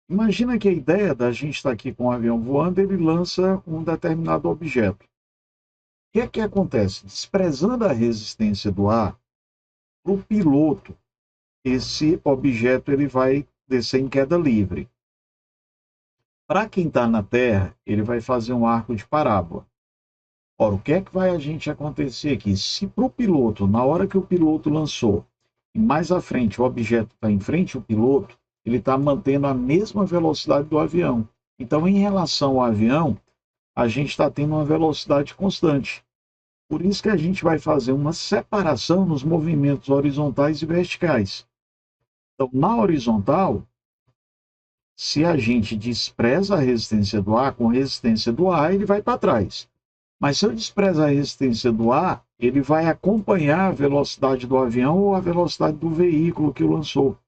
Imagina que a ideia da gente estar aqui com um avião voando, ele lança um determinado objeto. O que é que acontece? Desprezando a resistência do ar, para o piloto, esse objeto ele vai descer em queda livre. Para quem está na Terra, ele vai fazer um arco de parábola. Ora, o que é que vai a gente acontecer aqui? Se para o piloto, na hora que o piloto lançou, e mais à frente o objeto está em frente ao piloto, ele está mantendo a mesma velocidade do avião. Então, em relação ao avião, a gente está tendo uma velocidade constante. Por isso que a gente vai fazer uma separação nos movimentos horizontais e verticais. Então, na horizontal, se a gente despreza a resistência do ar, com resistência do ar, ele vai para trás. Mas se eu desprezar a resistência do ar, ele vai acompanhar a velocidade do avião ou a velocidade do veículo que o lançou.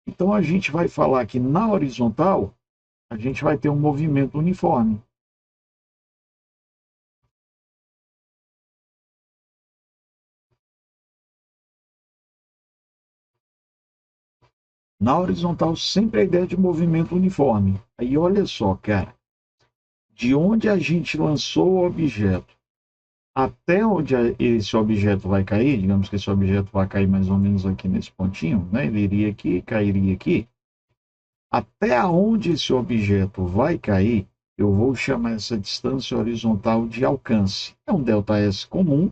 Então, a gente vai falar que na horizontal, a gente vai ter um movimento uniforme. Na horizontal, sempre a ideia de movimento uniforme. Aí, olha só, cara, de onde a gente lançou o objeto até onde esse objeto vai cair, digamos que esse objeto vai cair mais ou menos aqui nesse pontinho, né? Ele iria aqui, cairia aqui. Até onde esse objeto vai cair, eu vou chamar essa distância horizontal de alcance. É um ΔS comum,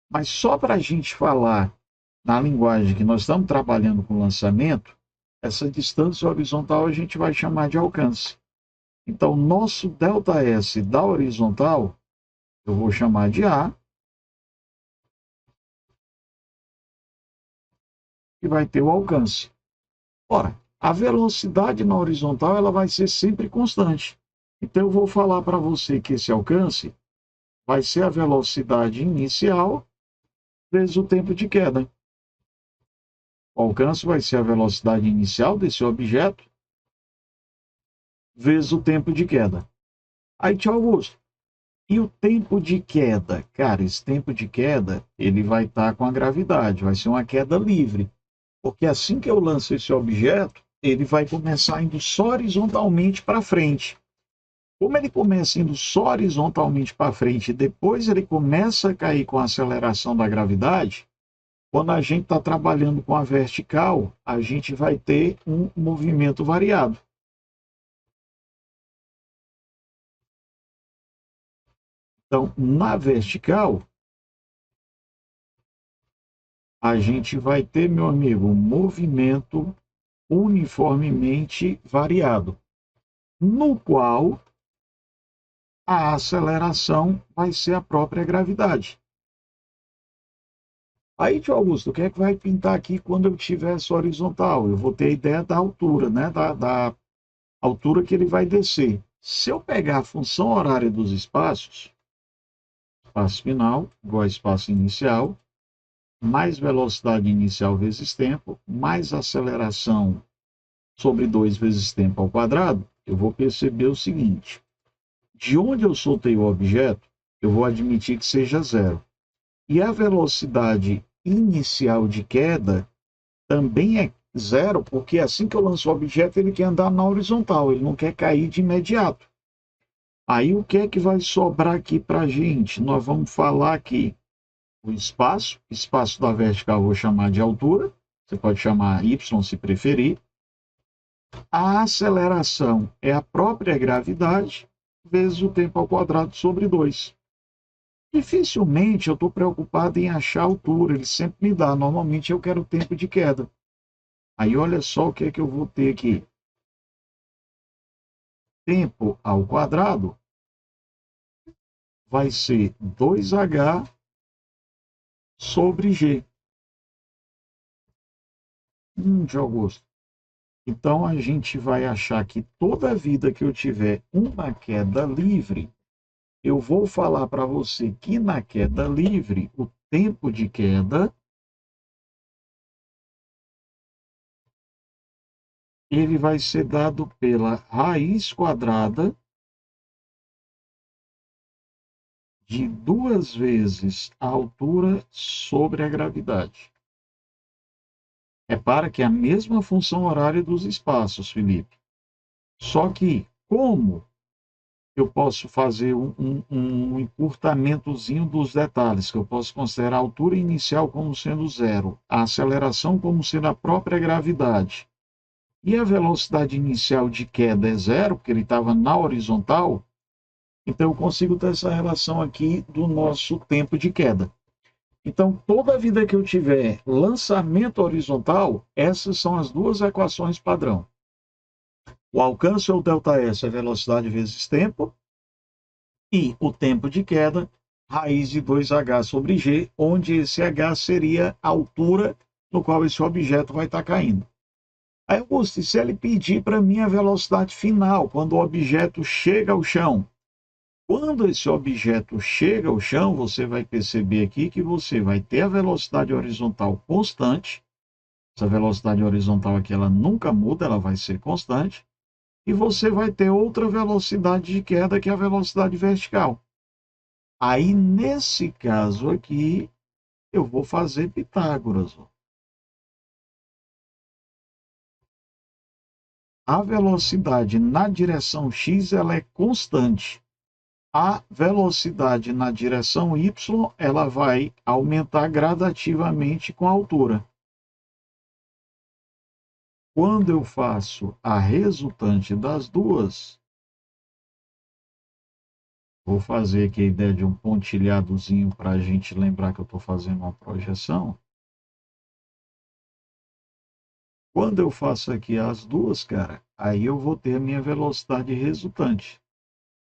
mas só para a gente falar na linguagem que nós estamos trabalhando com lançamento, essa distância horizontal a gente vai chamar de alcance. Então, nosso ΔS da horizontal, eu vou chamar de A, e vai ter o alcance. Ora, a velocidade na horizontal ela vai ser sempre constante. Então, eu vou falar para você que esse alcance vai ser a velocidade inicial vezes o tempo de queda. O alcance vai ser a velocidade inicial desse objeto vezes o tempo de queda. Aí, tio Augusto, e o tempo de queda? Cara, esse tempo de queda, ele vai estar com a gravidade, vai ser uma queda livre. Porque assim que eu lanço esse objeto, ele vai começar indo só horizontalmente para frente. Como ele começa indo só horizontalmente para frente e depois ele começa a cair com a aceleração da gravidade, quando a gente está trabalhando com a vertical, a gente vai ter um movimento variado. Então, na vertical, a gente vai ter, meu amigo, um movimento uniformemente variado, no qual a aceleração vai ser a própria gravidade. Aí, tio Augusto, o que é que vai pintar aqui quando eu tiver essa horizontal? Eu vou ter a ideia da altura, né? Da altura que ele vai descer. Se eu pegar a função horária dos espaços, espaço final igual a espaço inicial, mais velocidade inicial vezes tempo, mais aceleração sobre 2 vezes tempo ao quadrado, eu vou perceber o seguinte: de onde eu soltei o objeto, eu vou admitir que seja zero. E a velocidade inicial de queda também é zero, porque assim que eu lanço o objeto, ele quer andar na horizontal, ele não quer cair de imediato. Aí o que é que vai sobrar aqui para a gente? Nós vamos falar aqui o espaço da vertical eu vou chamar de altura, você pode chamar y se preferir. A aceleração é a própria gravidade vezes o tempo ao quadrado sobre 2. Dificilmente eu estou preocupado em achar a altura, ele sempre me dá. Normalmente eu quero o tempo de queda. Aí olha só o que é que eu vou ter aqui. Tempo ao quadrado vai ser 2h sobre g. De Augusto. Então a gente vai achar que toda vida que eu tiver uma queda livre, eu vou falar para você que na queda livre, o tempo de queda, ele vai ser dado pela raiz quadrada de 2 vezes a altura sobre a gravidade. Repara que é a mesma função horária dos espaços, Felipe. Só que, como eu posso fazer um encurtamentozinho dos detalhes, que eu posso considerar a altura inicial como sendo zero, a aceleração como sendo a própria gravidade, e a velocidade inicial de queda é zero, porque ele estava na horizontal, então eu consigo ter essa relação aqui do nosso tempo de queda. Então, toda vida que eu tiver lançamento horizontal, essas são as duas equações padrão. O alcance ou ΔS é velocidade vezes tempo, e o tempo de queda, raiz de 2h sobre g, onde esse h seria a altura no qual esse objeto vai estar caindo. Aí, Augusto, se ele pedir para mim a velocidade final, quando o objeto chega ao chão, quando esse objeto chega ao chão, você vai perceber aqui que você vai ter a velocidade horizontal constante. Essa velocidade horizontal aqui, ela nunca muda, ela vai ser constante. E você vai ter outra velocidade de queda, que é a velocidade vertical. Aí, nesse caso aqui, eu vou fazer Pitágoras. A velocidade na direção x, ela é constante. A velocidade na direção y, ela vai aumentar gradativamente com a altura. Quando eu faço a resultante das duas, vou fazer aqui a ideia de um pontilhadozinho para a gente lembrar que eu estou fazendo uma projeção. Quando eu faço aqui as duas, cara, aí eu vou ter a minha velocidade resultante.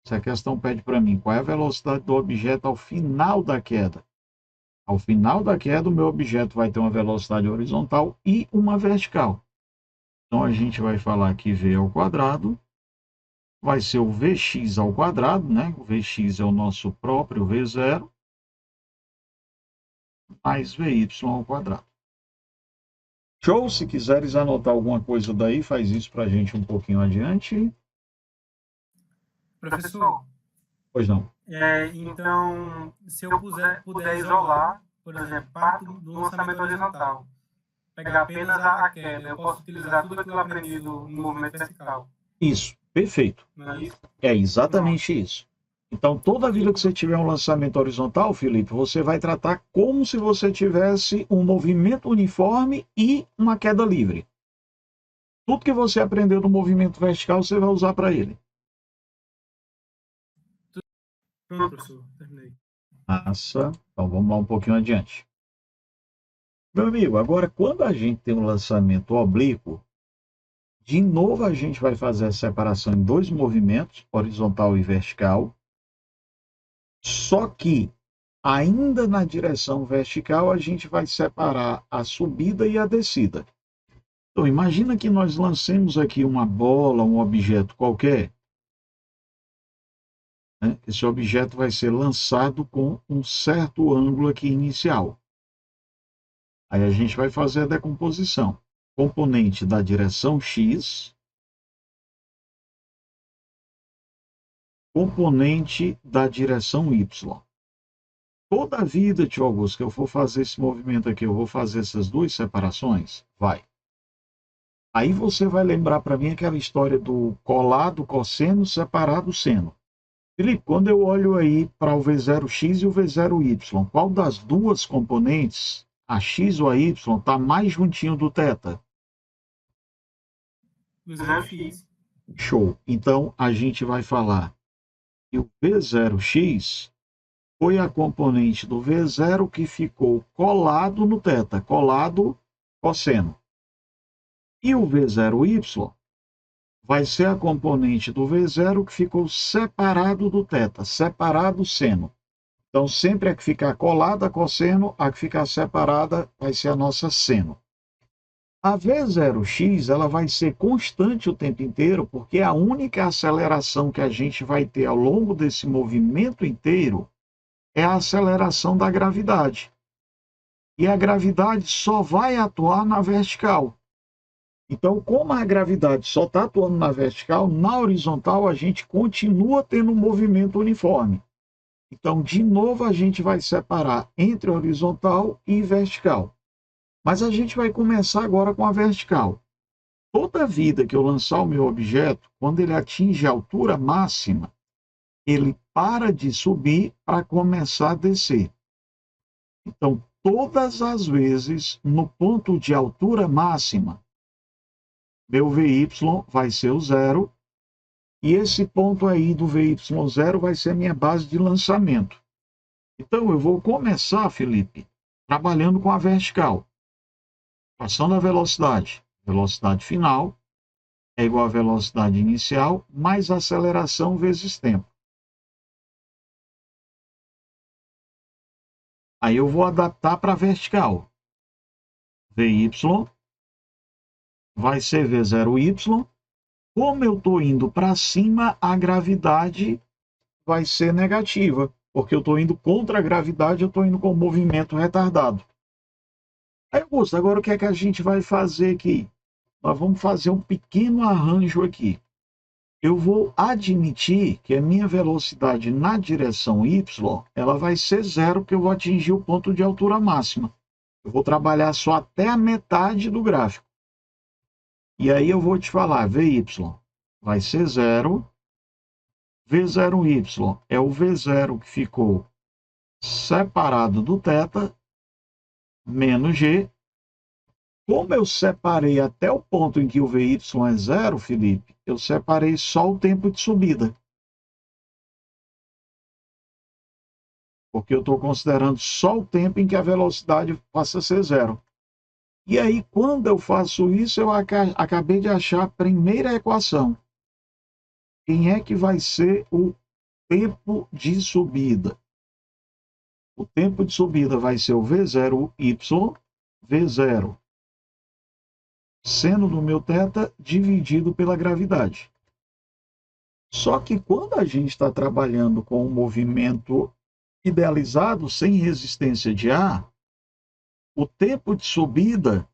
Se a questão pede para mim qual é a velocidade do objeto ao final da queda. Ao final da queda, o meu objeto vai ter uma velocidade horizontal e uma vertical. Então, a gente vai falar que v ao quadrado vai ser o Vx ao quadrado, né? O Vx é o nosso próprio V0, mais Vy ao quadrado. Show? Se quiseres anotar alguma coisa daí, faz isso para a gente um pouquinho adiante. Professor, Pois não. então, se eu puder isolar, por exemplo, parte do lançamento horizontal, pegar apenas a queda, eu posso utilizar tudo aquilo aprendido no movimento vertical. Isso, perfeito. Não é isso? É exatamente isso. Então, toda vida que você tiver um lançamento horizontal, Felipe, você vai tratar como se você tivesse um movimento uniforme e uma queda livre. Tudo que você aprendeu no movimento vertical, você vai usar para ele. Pronto, professor, terminei. Massa. Então, vamos lá um pouquinho adiante. Meu amigo, agora, quando a gente tem um lançamento oblíquo, de novo a gente vai fazer a separação em dois movimentos, horizontal e vertical. Só que, ainda na direção vertical, a gente vai separar a subida e a descida. Então, imagina que nós lancemos aqui uma bola, um objeto qualquer. Né? Esse objeto vai ser lançado com um certo ângulo aqui inicial. Aí a gente vai fazer a decomposição. Componente da direção x, componente da direção y. Toda a vida, tio Augusto, que eu for fazer esse movimento aqui, eu vou fazer essas duas separações? Vai. Aí você vai lembrar para mim aquela história do colado cosseno separado seno. Felipe, quando eu olho aí para o V0x e o V0y, qual das duas componentes, a x ou a y, está mais juntinho do θ? Do 0x. Show. Então, a gente vai falar que o V0x foi a componente do V0 que ficou colado no θ, colado cosseno. E o V0y vai ser a componente do V0 que ficou separado do θ, separado seno. Então, sempre a que ficar colada cosseno, a que ficar separada vai ser a nossa seno. A V0x ela vai ser constante o tempo inteiro, porque a única aceleração que a gente vai ter ao longo desse movimento inteiro é a aceleração da gravidade. E a gravidade só vai atuar na vertical. Então, como a gravidade só está atuando na vertical, na horizontal a gente continua tendo um movimento uniforme. Então, de novo, a gente vai separar entre horizontal e vertical. Mas a gente vai começar agora com a vertical. Toda vida que eu lançar o meu objeto, quando ele atinge a altura máxima, ele para de subir para começar a descer. Então, todas as vezes, no ponto de altura máxima, meu VY vai ser o zero, e esse ponto aí do VY0 vai ser a minha base de lançamento. Então, eu vou começar, Felipe, trabalhando com a vertical. Equação da velocidade. Velocidade final é igual à velocidade inicial mais aceleração vezes tempo. Aí eu vou adaptar para a vertical. Vy vai ser V0y. Como eu estou indo para cima, a gravidade vai ser negativa, porque eu estou indo contra a gravidade, eu estou indo com o movimento retardado. Aí, Augusto, agora o que é que a gente vai fazer aqui? Nós vamos fazer um pequeno arranjo aqui. Eu vou admitir que a minha velocidade na direção y, ela vai ser zero, porque eu vou atingir o ponto de altura máxima. Eu vou trabalhar só até a metade do gráfico. E aí eu vou te falar, Vy vai ser zero, V0y é o V0 que ficou separado do θ, menos G. Como eu separei até o ponto em que o Vy é zero, Felipe, eu separei só o tempo de subida. Porque eu estou considerando só o tempo em que a velocidade passa a ser zero. E aí, quando eu faço isso, eu acabei de achar a primeira equação. Quem é que vai ser o tempo de subida? O tempo de subida vai ser o V0y, V0 seno do meu θ dividido pela gravidade. Só que quando a gente está trabalhando com um movimento idealizado sem resistência de ar, o tempo de subida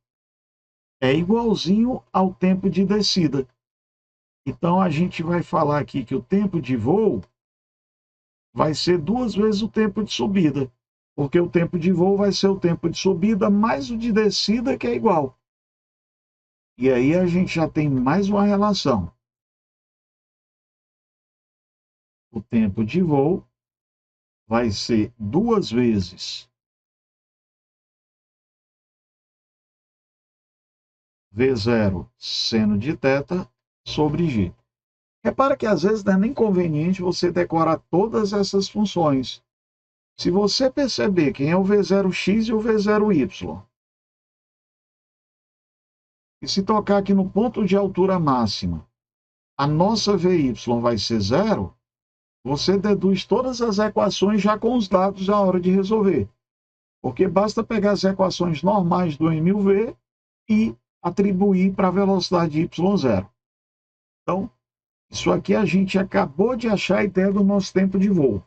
é igualzinho ao tempo de descida. Então a gente vai falar aqui que o tempo de voo vai ser 2 vezes o tempo de subida, porque o tempo de voo vai ser o tempo de subida mais o de descida, que é igual. E aí a gente já tem mais uma relação. O tempo de voo vai ser 2 vezes V0 seno de θ sobre G. Repara que às vezes não é nem conveniente você decorar todas essas funções. Se você perceber quem é o V0x e o V0y, e se tocar aqui no ponto de altura máxima, a nossa Vy vai ser zero, você deduz todas as equações já com os dados na hora de resolver. Porque basta pegar as equações normais do μv e atribuir para a velocidade y0. Então, isso aqui a gente acabou de achar a ideia do nosso tempo de voo.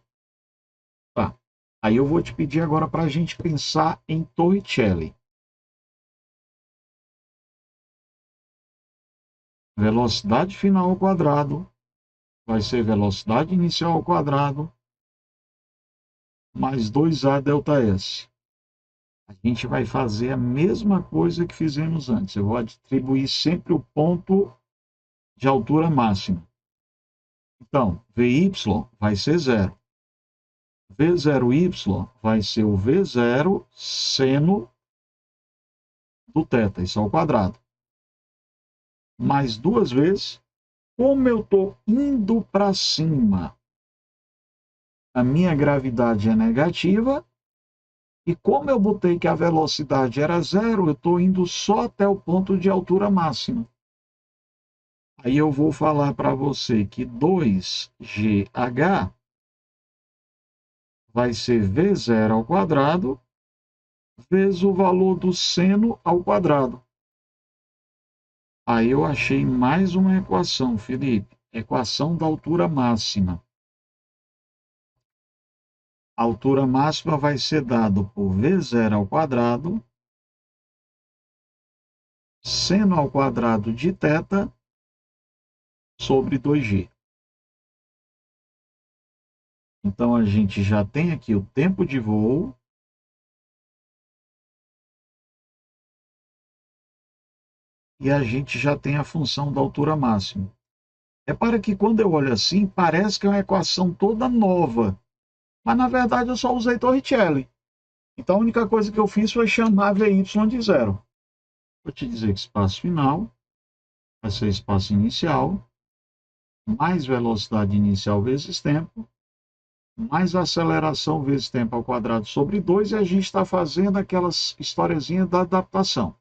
Tá. Aí eu vou te pedir agora para a gente pensar em Torricelli. Velocidade final ao quadrado vai ser velocidade inicial ao quadrado mais 2A delta S. A gente vai fazer a mesma coisa que fizemos antes. Eu vou atribuir sempre o ponto de altura máxima. Então, Vy vai ser zero. V0y vai ser o V0 seno do θ, isso ao quadrado. Mais 2 vezes, como eu estou indo para cima, a minha gravidade é negativa, e como eu botei que a velocidade era zero, eu estou indo só até o ponto de altura máxima. Aí eu vou falar para você que 2GH vai ser V0 ao quadrado vezes o valor do seno ao quadrado. Aí eu achei mais uma equação, Felipe. Equação da altura máxima. A altura máxima vai ser dado por V0 ao quadrado, seno ao quadrado de θ sobre 2G. Então, a gente já tem aqui o tempo de voo. E a gente já tem a função da altura máxima. Repara que quando eu olho assim, parece que é uma equação toda nova. Mas, na verdade, eu só usei Torricelli. Então, a única coisa que eu fiz foi chamar VY de zero. Vou te dizer que espaço final vai ser espaço inicial, mais velocidade inicial vezes tempo, mais aceleração vezes tempo ao quadrado sobre 2, e a gente está fazendo aquelas historiezinhas da adaptação.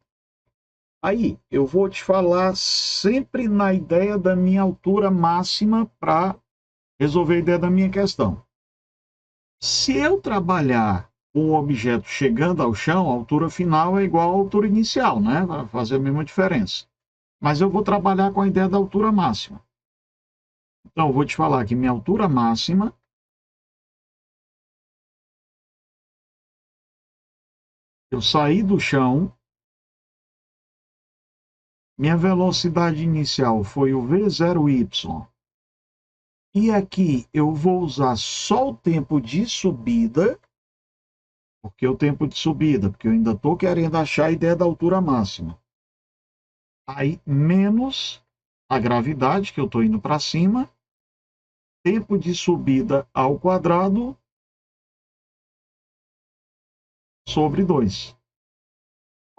Aí, eu vou te falar sempre na ideia da minha altura máxima para resolver a ideia da minha questão. Se eu trabalhar com o objeto chegando ao chão, a altura final é igual à altura inicial, né? Vai fazer a mesma diferença. Mas eu vou trabalhar com a ideia da altura máxima. Então, eu vou te falar que minha altura máxima eu saí do chão, minha velocidade inicial foi o V0y, e aqui eu vou usar só o tempo de subida, porque o tempo de subida, porque eu ainda estou querendo achar a ideia da altura máxima. Aí, menos a gravidade, que eu estou indo para cima, tempo de subida ao quadrado sobre 2.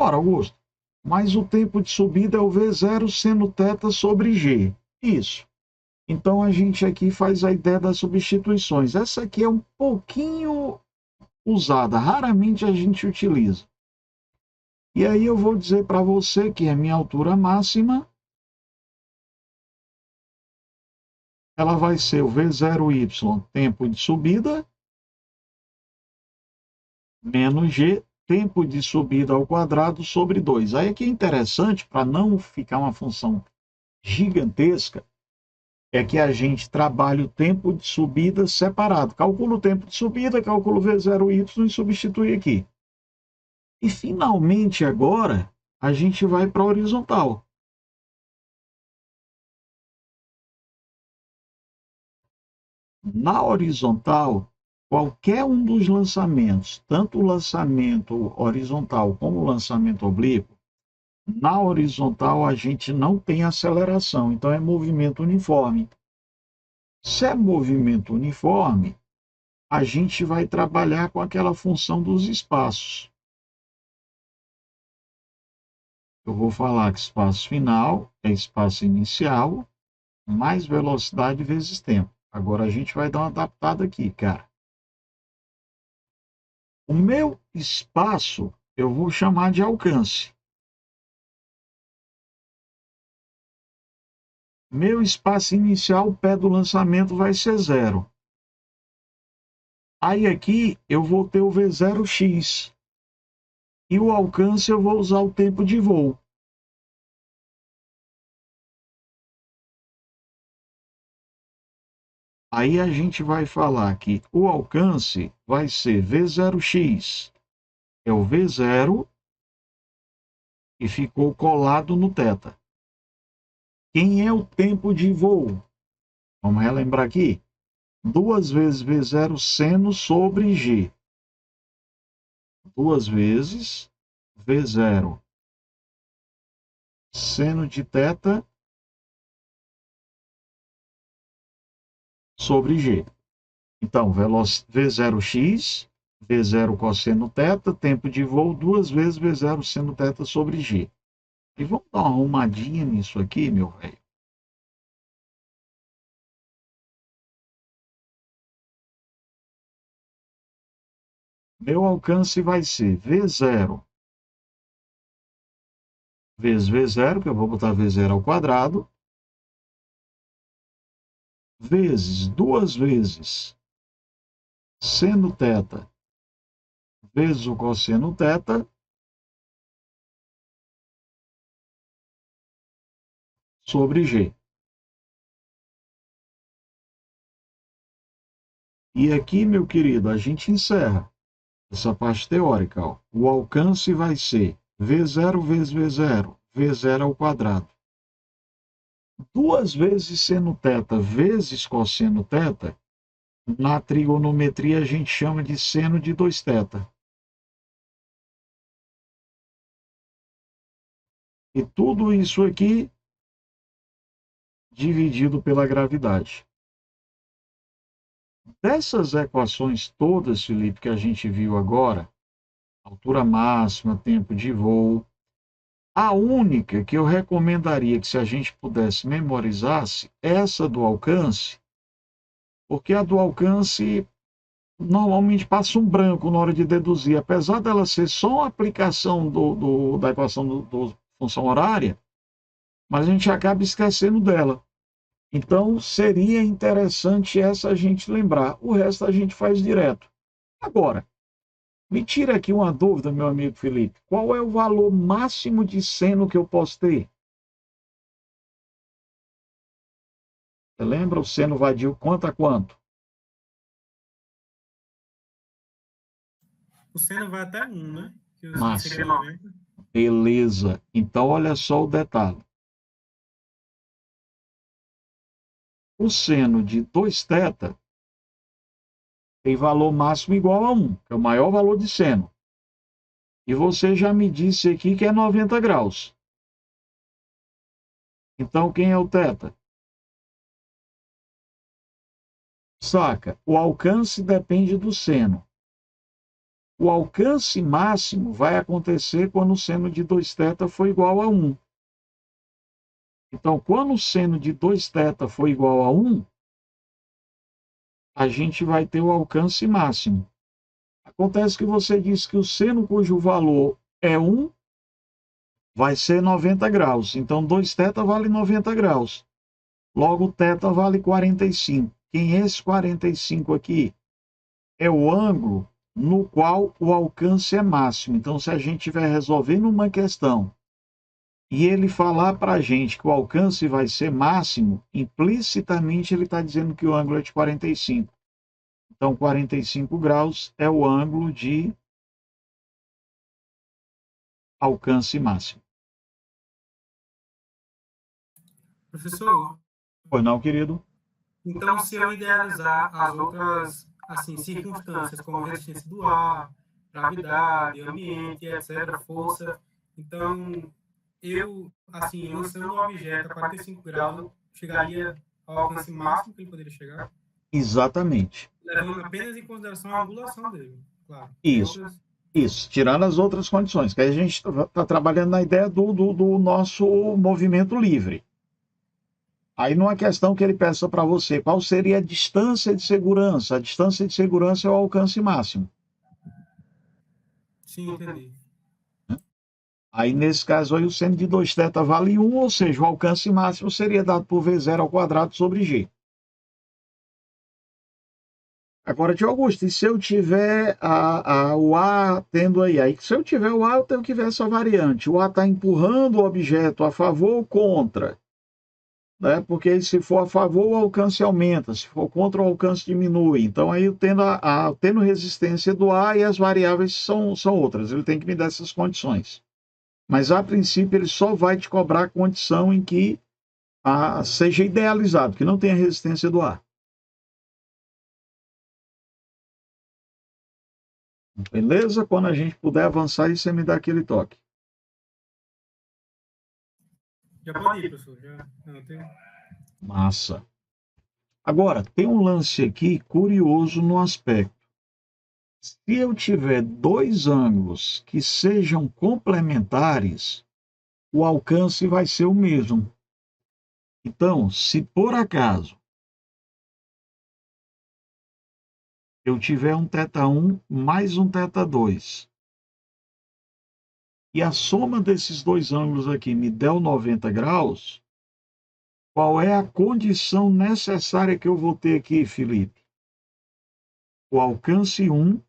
Ora, Augusto, mas o tempo de subida é o V0 seno θ sobre G. Isso. Então, a gente aqui faz a ideia das substituições. Essa aqui é um pouquinho usada, raramente a gente utiliza. E aí eu vou dizer para você que a minha altura máxima, ela vai ser o V0y, tempo de subida, menos G, tempo de subida ao quadrado sobre 2. Aí aqui é interessante, para não ficar uma função gigantesca, é que a gente trabalha o tempo de subida separado. Calcula o tempo de subida, calcula o V0y e substitui aqui. E finalmente agora a gente vai para a horizontal. Na horizontal, qualquer um dos lançamentos, tanto o lançamento horizontal como o lançamento oblíquo, na horizontal a gente não tem aceleração, então é movimento uniforme. Se é movimento uniforme, a gente vai trabalhar com aquela função dos espaços. Eu vou falar que espaço final é espaço inicial, mais velocidade vezes tempo. Agora a gente vai dar uma adaptada aqui, cara. O meu espaço eu vou chamar de alcance. Meu espaço inicial, o pé do lançamento, vai ser 0. Aí aqui eu vou ter o V0x. E o alcance eu vou usar o tempo de voo. Aí a gente vai falar que o alcance vai ser V0x. É o V0 e ficou colado no θ. Quem é o tempo de voo? Vamos relembrar aqui. 2 vezes V0 seno sobre G. 2 vezes V0 seno de θ sobre G. Então, V0x, V0 cosseno θ, tempo de voo, 2 vezes V0 seno θ sobre G. E vamos dar uma arrumadinha nisso aqui, meu velho. Meu alcance vai ser V0 vezes V0, que eu vou botar V0 ao quadrado, vezes 2 vezes seno θ vezes o cosseno θ sobre G. E aqui, meu querido, a gente encerra essa parte teórica. Ó. O alcance vai ser V0 vezes V0, V0 ao quadrado. 2 vezes seno θ vezes cosseno θ, Na trigonometria a gente chama de seno de 2θ. E tudo isso aqui dividido pela gravidade. Dessas equações todas, Felipe, que a gente viu agora, altura máxima, tempo de voo, a única que eu recomendaria que se a gente pudesse memorizasse, é essa do alcance, porque a do alcance normalmente passa um branco na hora de deduzir, apesar dela ser só uma aplicação da equação do função horária, mas a gente acaba esquecendo dela. Então, seria interessante essa a gente lembrar. O resto a gente faz direto. Agora, me tira aqui uma dúvida, meu amigo Felipe. Qual é o valor máximo de seno que eu posso ter? Você lembra? O seno vai de quanto a quanto? O seno vai até 1, né? Que seria Massa. 90. Beleza. Então, olha só o detalhe. O seno de 2θ tem valor máximo igual a 1, que é o maior valor de seno. E você já me disse aqui que é 90 graus. Então, quem é o θ? Saca? O alcance depende do seno. O alcance máximo vai acontecer quando o seno de 2θ for igual a 1. Então, quando o seno de 2θ for igual a 1, a gente vai ter o alcance máximo. Acontece que você disse que o seno cujo valor é 1 vai ser 90 graus. Então, 2θ vale 90 graus. Logo, θ vale 45. Quem é esse 45 aqui? É o ângulo no qual o alcance é máximo. Então, se a gente estiver resolvendo uma questão e ele falar para a gente que o alcance vai ser máximo, implicitamente ele está dizendo que o ângulo é de 45. Então, 45 graus é o ângulo de alcance máximo. Professor, Pois não, querido? então se eu idealizar as outras assim, circunstâncias, como resistência do ar, gravidade, ambiente, etc., força, então assim, lançando um objeto a 45 graus, eu chegaria ao alcance máximo que ele poderia chegar, Exatamente. levando apenas em consideração a angulação dele. Claro, tem Isso. outras. Isso, tirando as outras condições, que a gente está trabalhando na ideia do nosso movimento livre. Aí, numa questão que ele peça para você, qual seria a distância de segurança? A distância de segurança é o alcance máximo. Sim, entendi. Aí, nesse caso, aí, o seno de 2θ vale 1, ou seja, o alcance máximo seria dado por V0 ao quadrado sobre G. Agora, de Augusto, e se eu tiver o A tendo aí? Se eu tiver o A, eu tenho que ver essa variante. O A está empurrando o objeto a favor ou contra? Né? Porque se for a favor, o alcance aumenta, se for contra, o alcance diminui. Então, aí tendo resistência do A e as variáveis são outras. Ele tem que me dar essas condições. Mas, a princípio, ele só vai te cobrar a condição em que seja idealizado, que não tenha resistência do ar. Beleza? Quando a gente puder avançar, aí você me dá aquele toque. Já pode ir, professor. Já, não, tenho... Massa. Agora, tem um lance aqui curioso no aspecto. Se eu tiver dois ângulos que sejam complementares, o alcance vai ser o mesmo. Então, se por acaso eu tiver um θ1 mais um θ2, e a soma desses dois ângulos aqui me der o 90 graus, qual é a condição necessária que eu vou ter aqui, Felipe? O alcance 1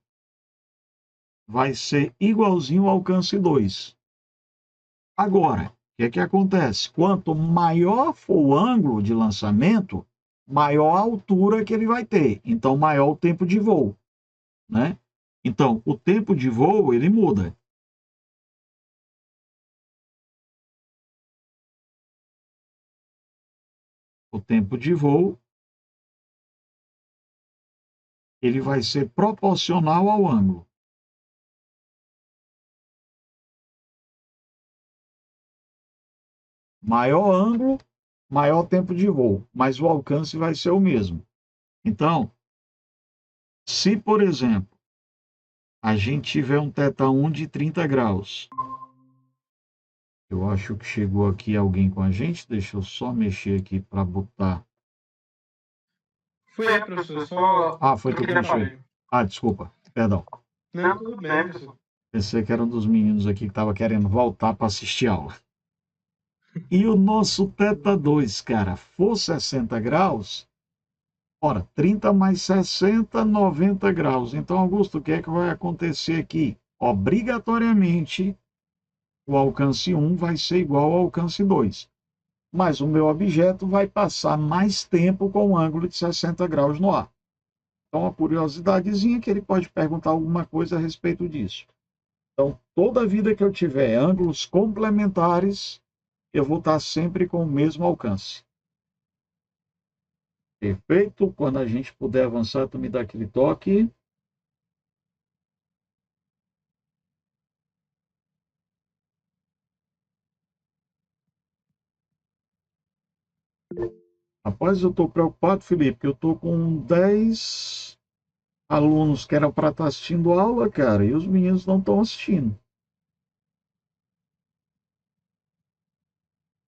vai ser igualzinho ao alcance 2. Agora, o que acontece? Quanto maior for o ângulo de lançamento, maior a altura que ele vai ter. Então, maior o tempo de voo, né? Então, o tempo de voo, ele muda. O tempo de voo ele vai ser proporcional ao ângulo. Maior ângulo, maior tempo de voo, mas o alcance vai ser o mesmo. Então, se, por exemplo, a gente tiver um θ1 de 30 graus, eu acho que chegou aqui alguém com a gente, deixa eu só mexer aqui para botar. Foi, professor, só Foi tu que troquei mexeu. aparelho. Desculpa, perdão. Não, tudo bem, professor. Pensei que era um dos meninos aqui que estava querendo voltar para assistir aula. E o nosso θ2, cara, for 60 graus, ora, 30 mais 60, 90 graus. Então, Augusto, o que é que vai acontecer aqui? Obrigatoriamente, o alcance 1 vai ser igual ao alcance 2. Mas o meu objeto vai passar mais tempo com um ângulo de 60 graus no ar. Então, uma curiosidadezinha que ele pode perguntar alguma coisa a respeito disso. Então, toda vida que eu tiver ângulos complementares, eu vou estar sempre com o mesmo alcance. Perfeito? Quando a gente puder avançar, tu me dá aquele toque. Rapaz, eu estou preocupado, Felipe, porque eu estou com 10 alunos que eram para estar assistindo aula, cara, e os meninos não estão assistindo.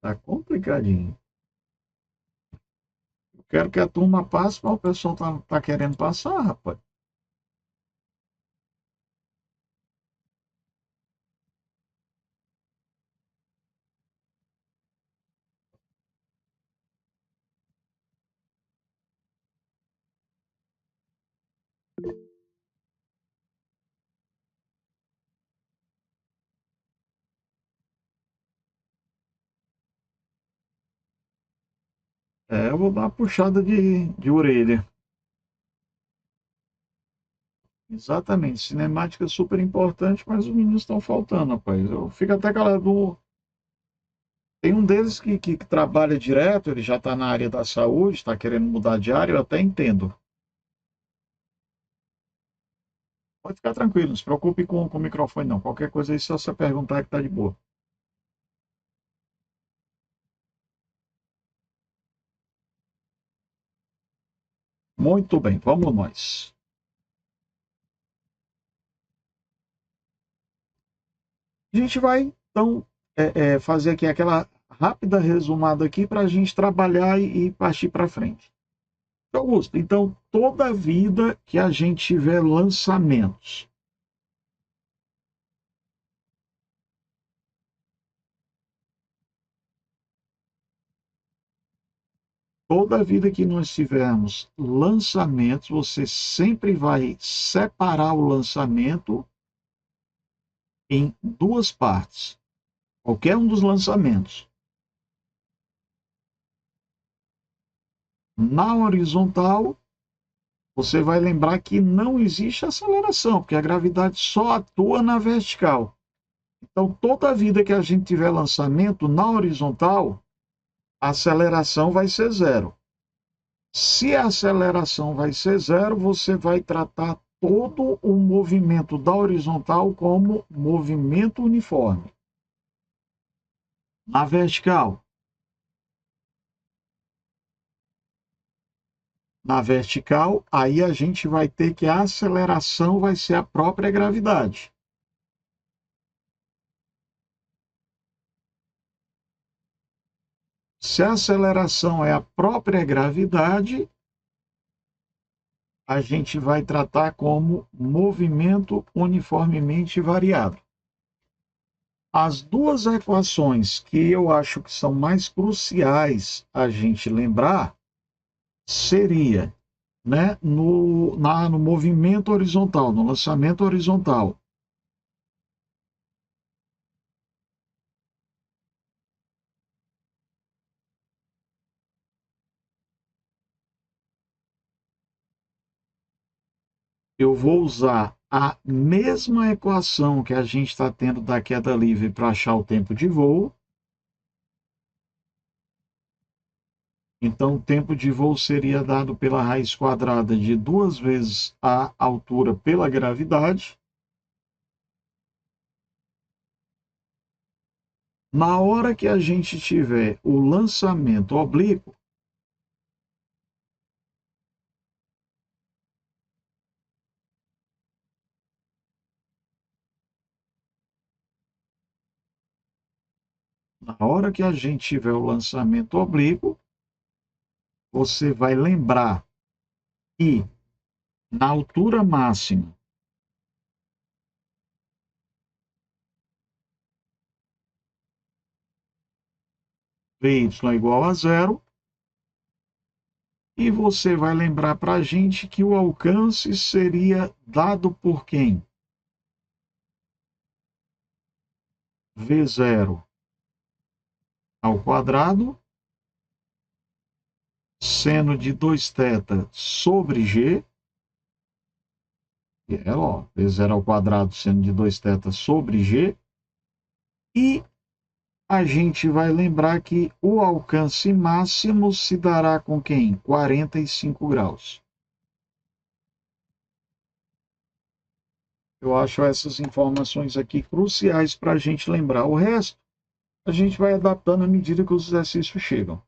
Tá complicadinho. Eu quero que a turma passe, mas o pessoal tá querendo passar, rapaz. Eu vou dar uma puxada de orelha. Exatamente. Cinemática é super importante, mas os meninos estão faltando, rapaz. Eu fico até calado. Tem um deles que trabalha direto, ele já está na área da saúde, está querendo mudar de área, eu até entendo. Pode ficar tranquilo, não se preocupe com o microfone, não. Qualquer coisa aí, só você perguntar que está de boa. Muito bem, vamos nós. A gente vai, então, fazer aqui aquela rápida resumada aqui para a gente trabalhar e partir para frente. Augusto, então, toda vida que a gente tiver lançamentos, toda vida que nós tivermos lançamentos, você sempre vai separar o lançamento em duas partes. Qualquer um dos lançamentos. Na horizontal, você vai lembrar que não existe aceleração, porque a gravidade só atua na vertical. Então, toda vida que a gente tiver lançamento na horizontal, a aceleração vai ser zero. Se a aceleração vai ser zero, você vai tratar todo o movimento da horizontal como movimento uniforme. Na vertical, aí a gente vai ter que a aceleração vai ser a própria gravidade. Se a aceleração é a própria gravidade, a gente vai tratar como movimento uniformemente variado. As duas equações que eu acho que são mais cruciais a gente lembrar seria, né, no movimento horizontal, no lançamento horizontal. Eu vou usar a mesma equação que a gente está tendo da queda livre para achar o tempo de voo. Então, o tempo de voo seria dado pela raiz quadrada de 2 vezes a altura pela gravidade. Na hora que a gente tiver o lançamento oblíquo, na hora que a gente tiver o lançamento oblíquo, você vai lembrar que na altura máxima Vy é igual a zero, e você vai lembrar para a gente que o alcance seria dado por quem? V0 ao quadrado, seno de 2θ sobre G, que é, ó, V0 ao quadrado, seno de 2θ sobre G, e a gente vai lembrar que o alcance máximo se dará com quem? 45 graus. Eu acho essas informações aqui cruciais para a gente lembrar. O resto, a gente vai adaptando à medida que os exercícios chegam.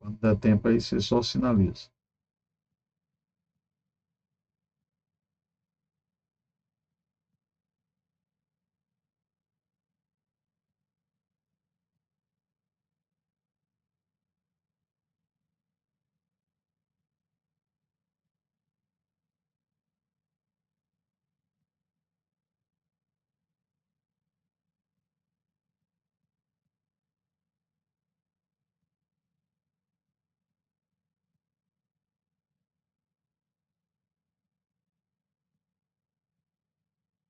Quando der tempo aí, você só sinaliza.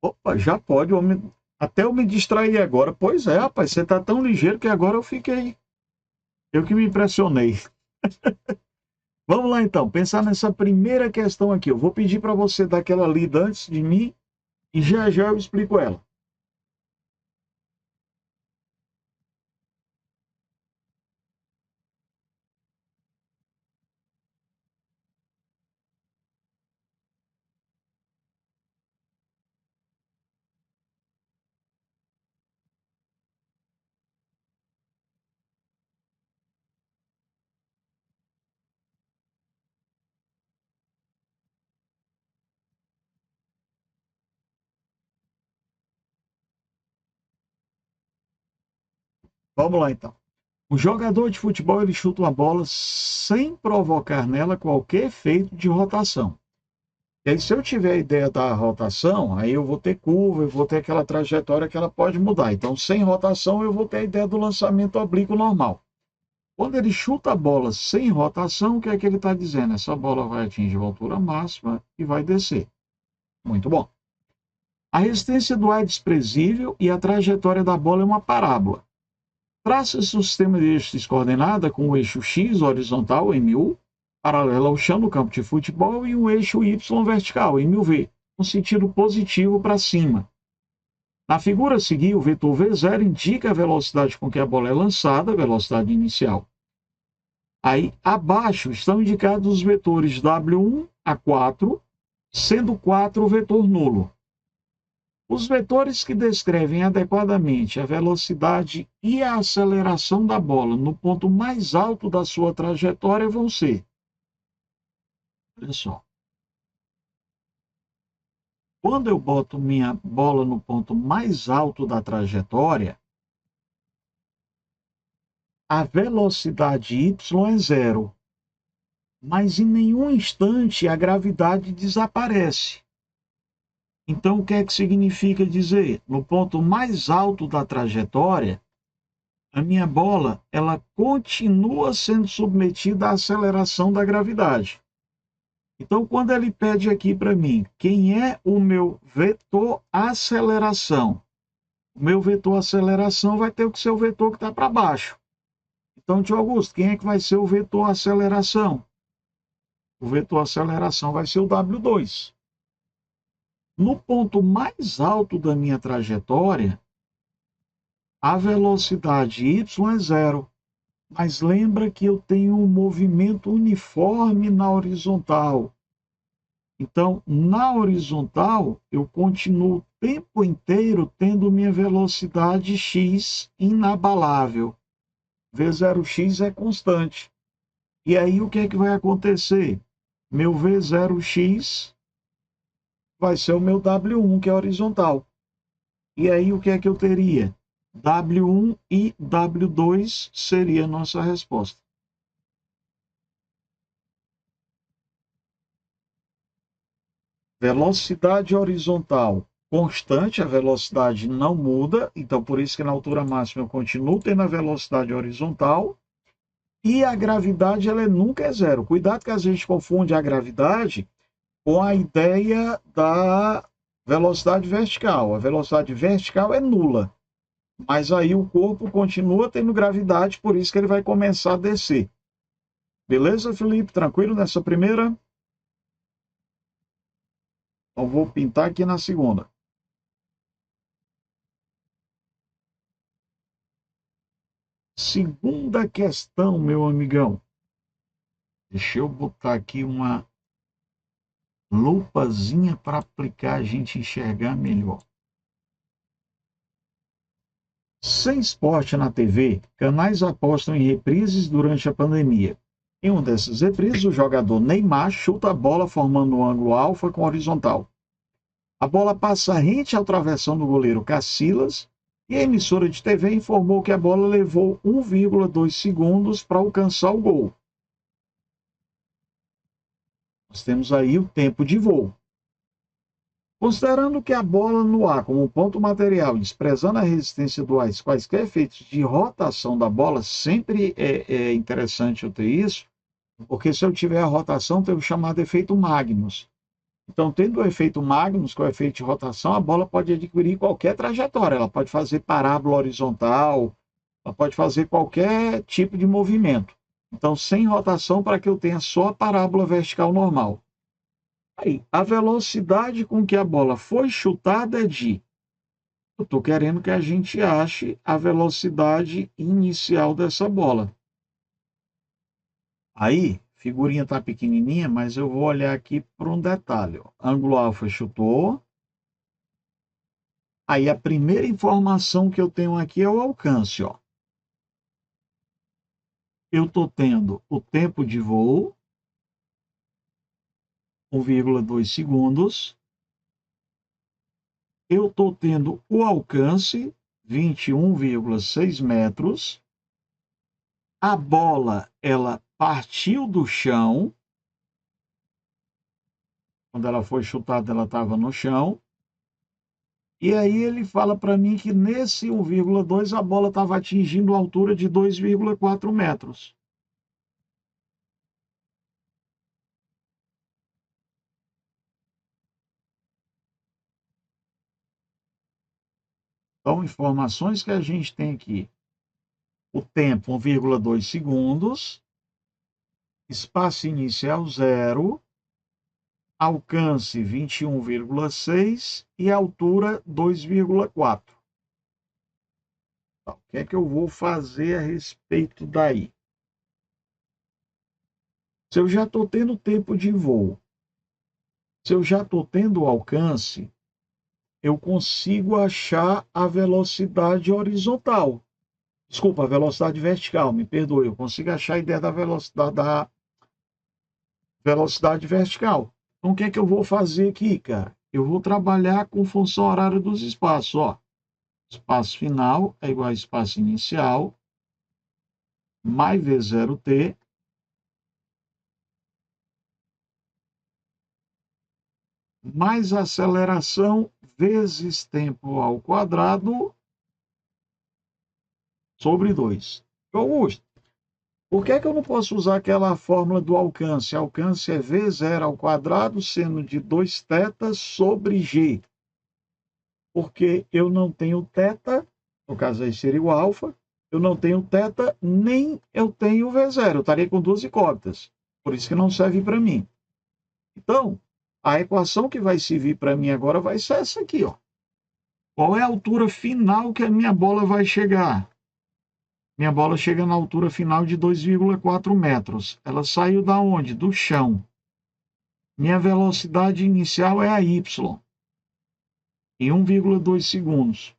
Opa, já pode. Até eu me distrair agora. Pois é, rapaz, você está tão ligeiro que agora eu fiquei. Eu que me impressionei. Vamos lá então, pensar nessa primeira questão aqui. Eu vou pedir para você dar aquela lida antes de mim e já já eu explico ela. Vamos lá então. O jogador de futebol ele chuta uma bola sem provocar nela qualquer efeito de rotação. E aí, se eu tiver a ideia da rotação, aí eu vou ter curva, eu vou ter aquela trajetória que ela pode mudar. Então, sem rotação, eu vou ter a ideia do lançamento oblíquo normal. Quando ele chuta a bola sem rotação, o que é que ele está dizendo? Essa bola vai atingir a altura máxima e vai descer. Muito bom. A resistência do ar é desprezível e a trajetória da bola é uma parábola. Traça-se um sistema de eixos coordenada com o eixo X horizontal, em 1000, paralelo ao chão no campo de futebol, e o eixo Y vertical, em 1000V, no sentido positivo para cima. Na figura a seguir, o vetor V0 indica a velocidade com que a bola é lançada, a velocidade inicial. Aí, abaixo, estão indicados os vetores W1 a 4, sendo 4 o vetor nulo. Os vetores que descrevem adequadamente a velocidade e a aceleração da bola no ponto mais alto da sua trajetória vão ser. Olha só. Quando eu boto minha bola no ponto mais alto da trajetória, a velocidade y é zero. Mas em nenhum instante a gravidade desaparece. Então, o que é que significa dizer? No ponto mais alto da trajetória, a minha bola, ela continua sendo submetida à aceleração da gravidade. Então, quando ele pede aqui para mim, quem é o meu vetor aceleração? O meu vetor aceleração vai ter que ser o vetor que está para baixo. Então, tio Augusto, quem é que vai ser o vetor aceleração? O vetor aceleração vai ser o W2. No ponto mais alto da minha trajetória, a velocidade y é zero. Mas lembra que eu tenho um movimento uniforme na horizontal. Então, na horizontal, eu continuo o tempo inteiro tendo minha velocidade x inabalável. V0x é constante. E aí, o que é que vai acontecer? Meu V0x vai ser o meu W1, que é horizontal. E aí, o que é que eu teria? W1 e W2 seria a nossa resposta. Velocidade horizontal constante, a velocidade não muda, então por isso que na altura máxima eu continuo tendo a velocidade horizontal, e a gravidade ela nunca é zero. Cuidado que a gente confunde a gravidade com a ideia da velocidade vertical. A velocidade vertical é nula, mas aí o corpo continua tendo gravidade, por isso que ele vai começar a descer. Beleza, Felipe? Tranquilo nessa primeira? Então vou pintar aqui na segunda. Segunda questão, meu amigão. Deixa eu botar aqui uma lupazinha para aplicar a gente enxergar melhor. Sem esporte na TV, canais apostam em reprises durante a pandemia. Em uma dessas reprises, o jogador Neymar chuta a bola formando um ângulo alfa com horizontal. A bola passa rente ao travessão do goleiro Cacilas e a emissora de TV informou que a bola levou 1,2 segundos para alcançar o gol. Nós temos aí o tempo de voo. Considerando que a bola no ar como ponto material, desprezando a resistência do ar, quaisquer efeitos de rotação da bola, sempre é interessante eu ter isso, porque se eu tiver a rotação, tem o chamado efeito Magnus. Então, tendo o efeito Magnus, que é o efeito de rotação, a bola pode adquirir qualquer trajetória, ela pode fazer parábola horizontal, ela pode fazer qualquer tipo de movimento. Então, sem rotação, para que eu tenha só a parábola vertical normal. Aí, a velocidade com que a bola foi chutada é de. Eu estou querendo que a gente ache a velocidade inicial dessa bola. Aí, figurinha está pequenininha, mas eu vou olhar aqui para um detalhe. Ó. Ângulo alfa chutou. Aí, a primeira informação que eu tenho aqui é o alcance. Ó. Eu estou tendo o tempo de voo, 1,2 segundos. Eu estou tendo o alcance, 21,6 metros. A bola, ela partiu do chão. Quando ela foi chutada, ela estava no chão. E aí ele fala para mim que nesse 1,2 a bola estava atingindo a altura de 2,4 metros. Então, informações que a gente tem aqui. O tempo, 1,2 segundos. Espaço inicial, 0. Alcance, 21,6. E altura, 2,4. Então, o que é que eu vou fazer a respeito daí? Se eu já estou tendo tempo de voo, se eu já estou tendo alcance, eu consigo achar a velocidade horizontal. Desculpa, a velocidade vertical, me perdoe. Eu consigo achar a ideia da velocidade vertical. Então, o que é que eu vou fazer aqui, cara? Eu vou trabalhar com função horária dos espaços. Ó. Espaço final é igual a espaço inicial, mais V0T, mais aceleração vezes tempo ao quadrado sobre 2. Augusto, por que eu não posso usar aquela fórmula do alcance? Alcance é V0 ao quadrado, seno de 2θ sobre G. Porque eu não tenho θ, no caso aí seria o alfa, eu não tenho θ, nem eu tenho V0. Eu estaria com duas incógnitas. Por isso que não serve para mim. Então, a equação que vai servir para mim agora vai ser essa aqui, ó. Qual é a altura final que a minha bola vai chegar? Minha bola chega na altura final de 2,4 metros. Ela saiu da onde? Do chão. Minha velocidade inicial é a y, em 1,2 segundos.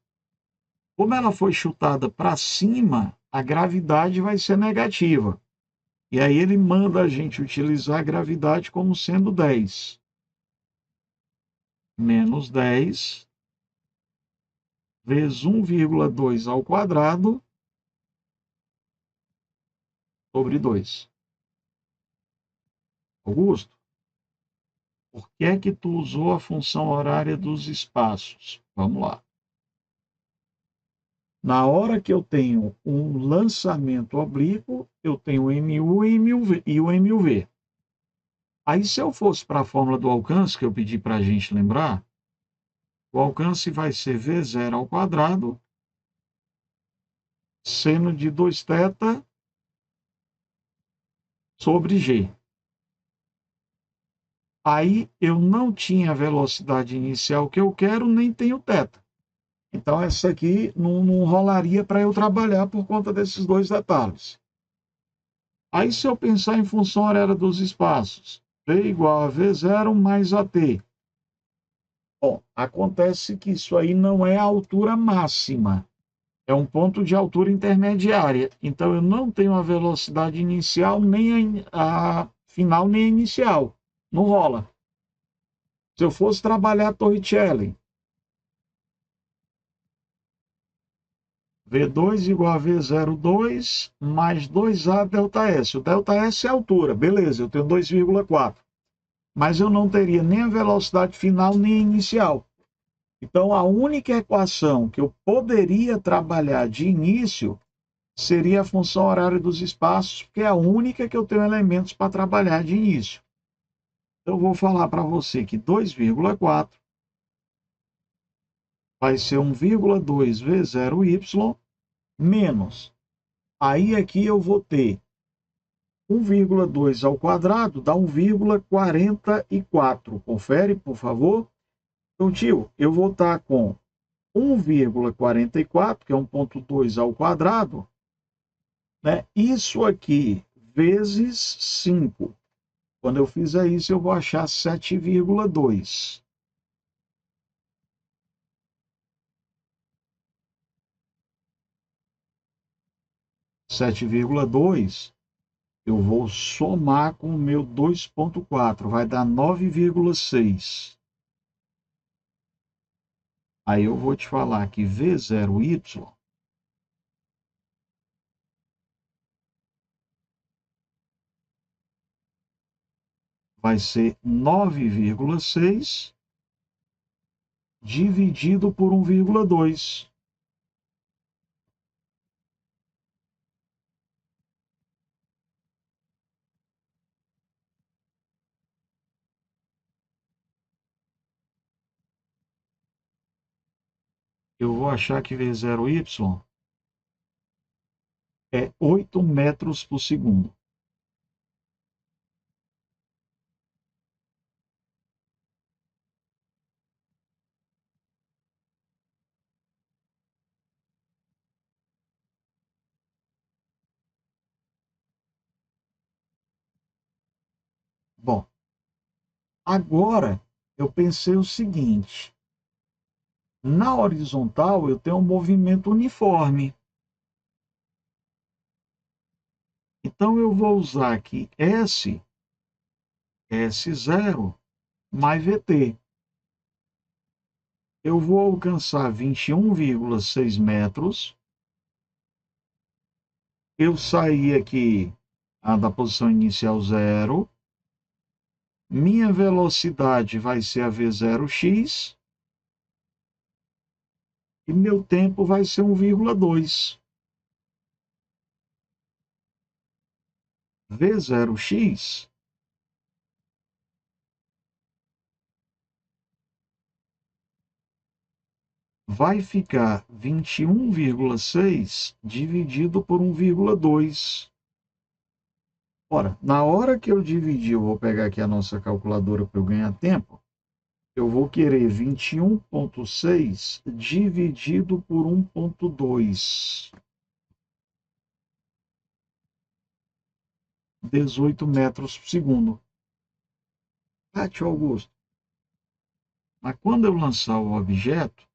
Como ela foi chutada para cima, a gravidade vai ser negativa. E aí ele manda a gente utilizar a gravidade como sendo 10. Menos 10 vezes 1,2 ao quadrado sobre 2. Augusto, por que é que tu usou a função horária dos espaços? Vamos lá. Na hora que eu tenho um lançamento oblíquo, eu tenho o MU e o MUV. Aí, se eu fosse para a fórmula do alcance, que eu pedi para a gente lembrar, o alcance vai ser V0 ao quadrado, seno de 2θ sobre G. Aí eu não tinha a velocidade inicial que eu quero, nem tenho θ. Então, essa aqui não rolaria para eu trabalhar por conta desses dois detalhes. Aí, se eu pensar em função horária dos espaços, V igual a V0 mais AT. Bom, acontece que isso aí não é a altura máxima. É um ponto de altura intermediária. Então, eu não tenho a velocidade inicial, nem a final, nem a inicial. Não rola. Se eu fosse trabalhar a Torricelli, V2 igual a V02 mais 2A ΔS. O ΔS é a altura, beleza, eu tenho 2,4. Mas eu não teria nem a velocidade final, nem a inicial. Então, a única equação que eu poderia trabalhar de início seria a função horária dos espaços, que é a única que eu tenho elementos para trabalhar de início. Então, eu vou falar para você que 2,4 vai ser 1,2 V0Y menos. Aí aqui eu vou ter 1,2 ao quadrado, dá 1,44. Confere, por favor. Então, tio, eu vou estar com 1,44, que é 1,2 ao quadrado, né? Isso aqui vezes 5. Quando eu fizer isso, eu vou achar 7,2. Eu vou somar com o meu 2,4, vai dar 9,6. Aí eu vou te falar que V0Y vai ser 9,6 dividido por 1,2. Eu vou achar que V0Y é 8 metros por segundo. Bom, agora eu pensei o seguinte: na horizontal eu tenho um movimento uniforme. Então eu vou usar aqui S0 mais VT. Eu vou alcançar 21,6 metros. Eu saí aqui da posição inicial 0. minha velocidade vai ser a V0x e meu tempo vai ser 1,2. V0x vai ficar 21,6 dividido por 1,2. Ora, na hora que eu dividir, eu vou pegar aqui a nossa calculadora para eu ganhar tempo, eu vou querer 21,6 dividido por 1,2. 18 metros por segundo. Tio Augusto, mas quando eu lançar o objeto,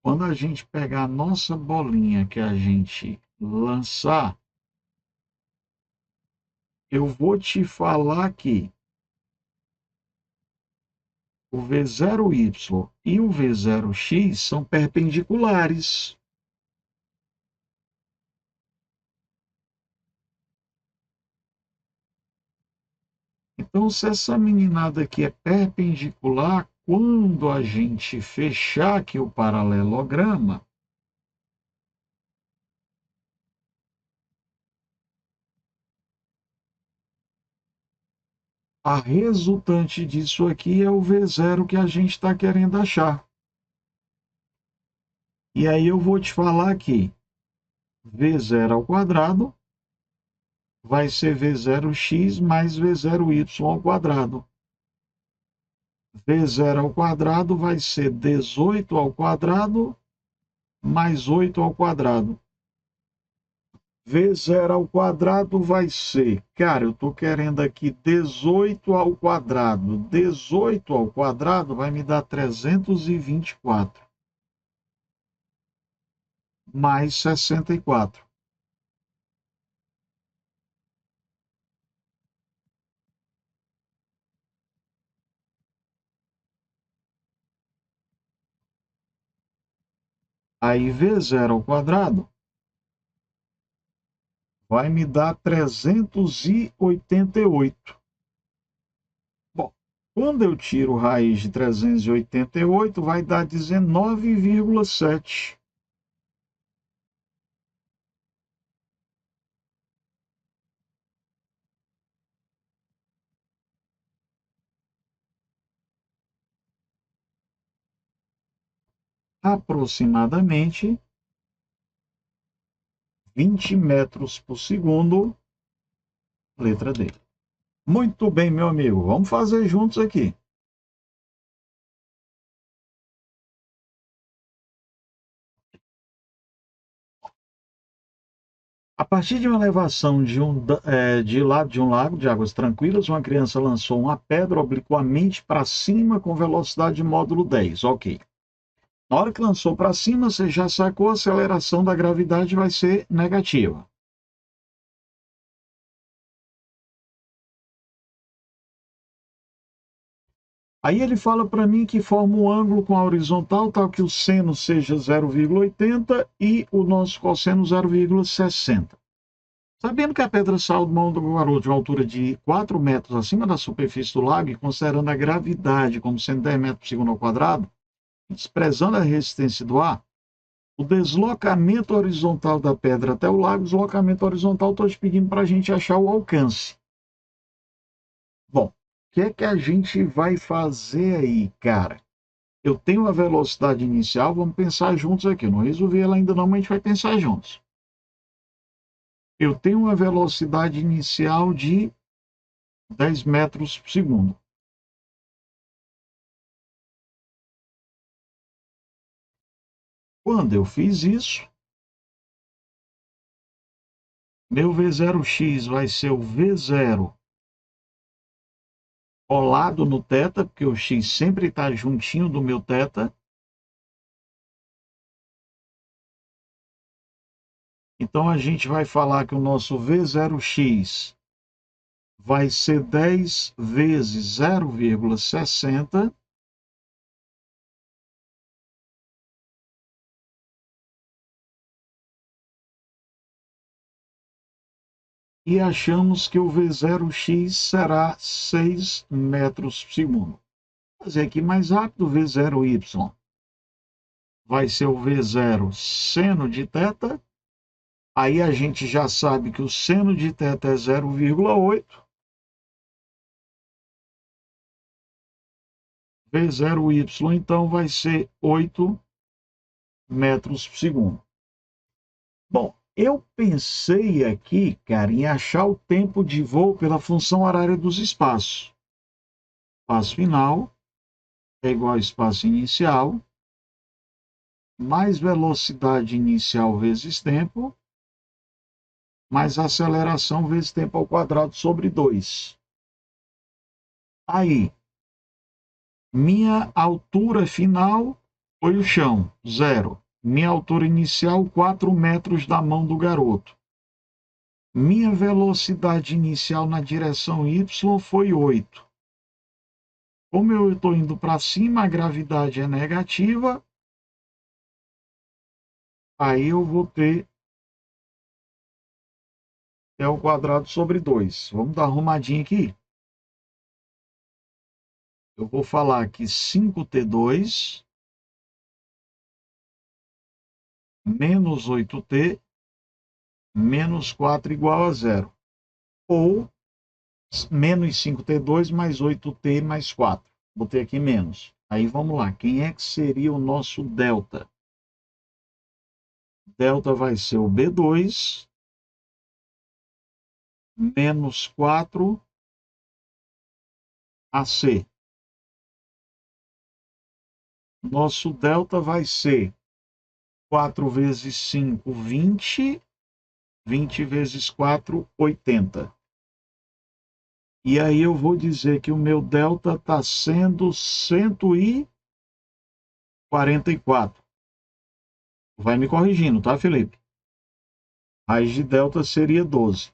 quando a gente pegar a nossa bolinha que a gente lançar, eu vou te falar que o V0y e o V0x são perpendiculares. Então, se essa meninada aqui é perpendicular, quando a gente fechar aqui o paralelograma, a resultante disso aqui é o V0 que a gente está querendo achar. E aí eu vou te falar que V0 ao quadrado vai ser V0x mais V0y ao quadrado. V0 ao quadrado vai ser 18 ao quadrado mais 8 ao quadrado. V0 ao quadrado vai ser, cara, eu estou querendo aqui 18 ao quadrado. 18 ao quadrado vai me dar 324. Mais 64. Aí V0 ao quadrado vai me dar 388. Bom, quando eu tiro raiz de 388, vai dar 19,7. Aproximadamente 20 metros por segundo, letra D. Muito bem, meu amigo, vamos fazer juntos aqui. A partir de uma elevação de um lago de águas tranquilas, uma criança lançou uma pedra obliquamente para cima com velocidade de módulo 10. Ok. Na hora que lançou para cima, você já sacou, a aceleração da gravidade vai ser negativa. Aí ele fala para mim que forma um ângulo com a horizontal, tal que o seno seja 0,80 e o nosso cosseno 0,60. Sabendo que a pedra saiu do mão do garoto de uma altura de 4 metros acima da superfície do lago e considerando a gravidade como sendo 10 metros por segundo ao quadrado, desprezando a resistência do ar, o deslocamento horizontal da pedra até o lago, deslocamento horizontal, estou te pedindo para a gente achar o alcance. Bom, o que é que a gente vai fazer aí, cara? Eu tenho a velocidade inicial, vamos pensar juntos aqui. Eu não resolvi ela ainda não, mas a gente vai pensar juntos. Eu tenho uma velocidade inicial de 10 metros por segundo. Quando eu fiz isso, meu V0x vai ser o V0 colado no θ, porque o x sempre está juntinho do meu θ. Então a gente vai falar que o nosso V0x vai ser 10 vezes 0,60 e achamos que o V0x será 6 metros por segundo. Vou fazer aqui mais rápido, V0y vai ser o V0 seno de θ. Aí a gente já sabe que o seno de θ é 0,8. V0y, então, vai ser 8 metros por segundo. Bom, eu pensei aqui, cara, em achar o tempo de voo pela função horária dos espaços. Espaço final é igual ao espaço inicial, mais velocidade inicial vezes tempo, mais aceleração vezes tempo ao quadrado sobre 2. Aí, minha altura final foi o chão, 0. Minha altura inicial, 4 metros da mão do garoto. Minha velocidade inicial na direção Y foi 8. Como eu estou indo para cima, a gravidade é negativa, aí eu vou ter é o quadrado sobre 2. Vamos dar uma arrumadinha aqui. Eu vou falar que 5t2 menos 8t menos 4 igual a 0. Ou menos 5t2 mais 8t mais 4. Botei aqui menos. Aí vamos lá. Quem é que seria o nosso delta? Delta vai ser o B2 menos 4 AC. Nosso delta vai ser 4 vezes 5, 20. 20 vezes 4, 80. E aí eu vou dizer que o meu delta está sendo 144. Vai me corrigindo, tá, Felipe? Raiz de delta seria 12.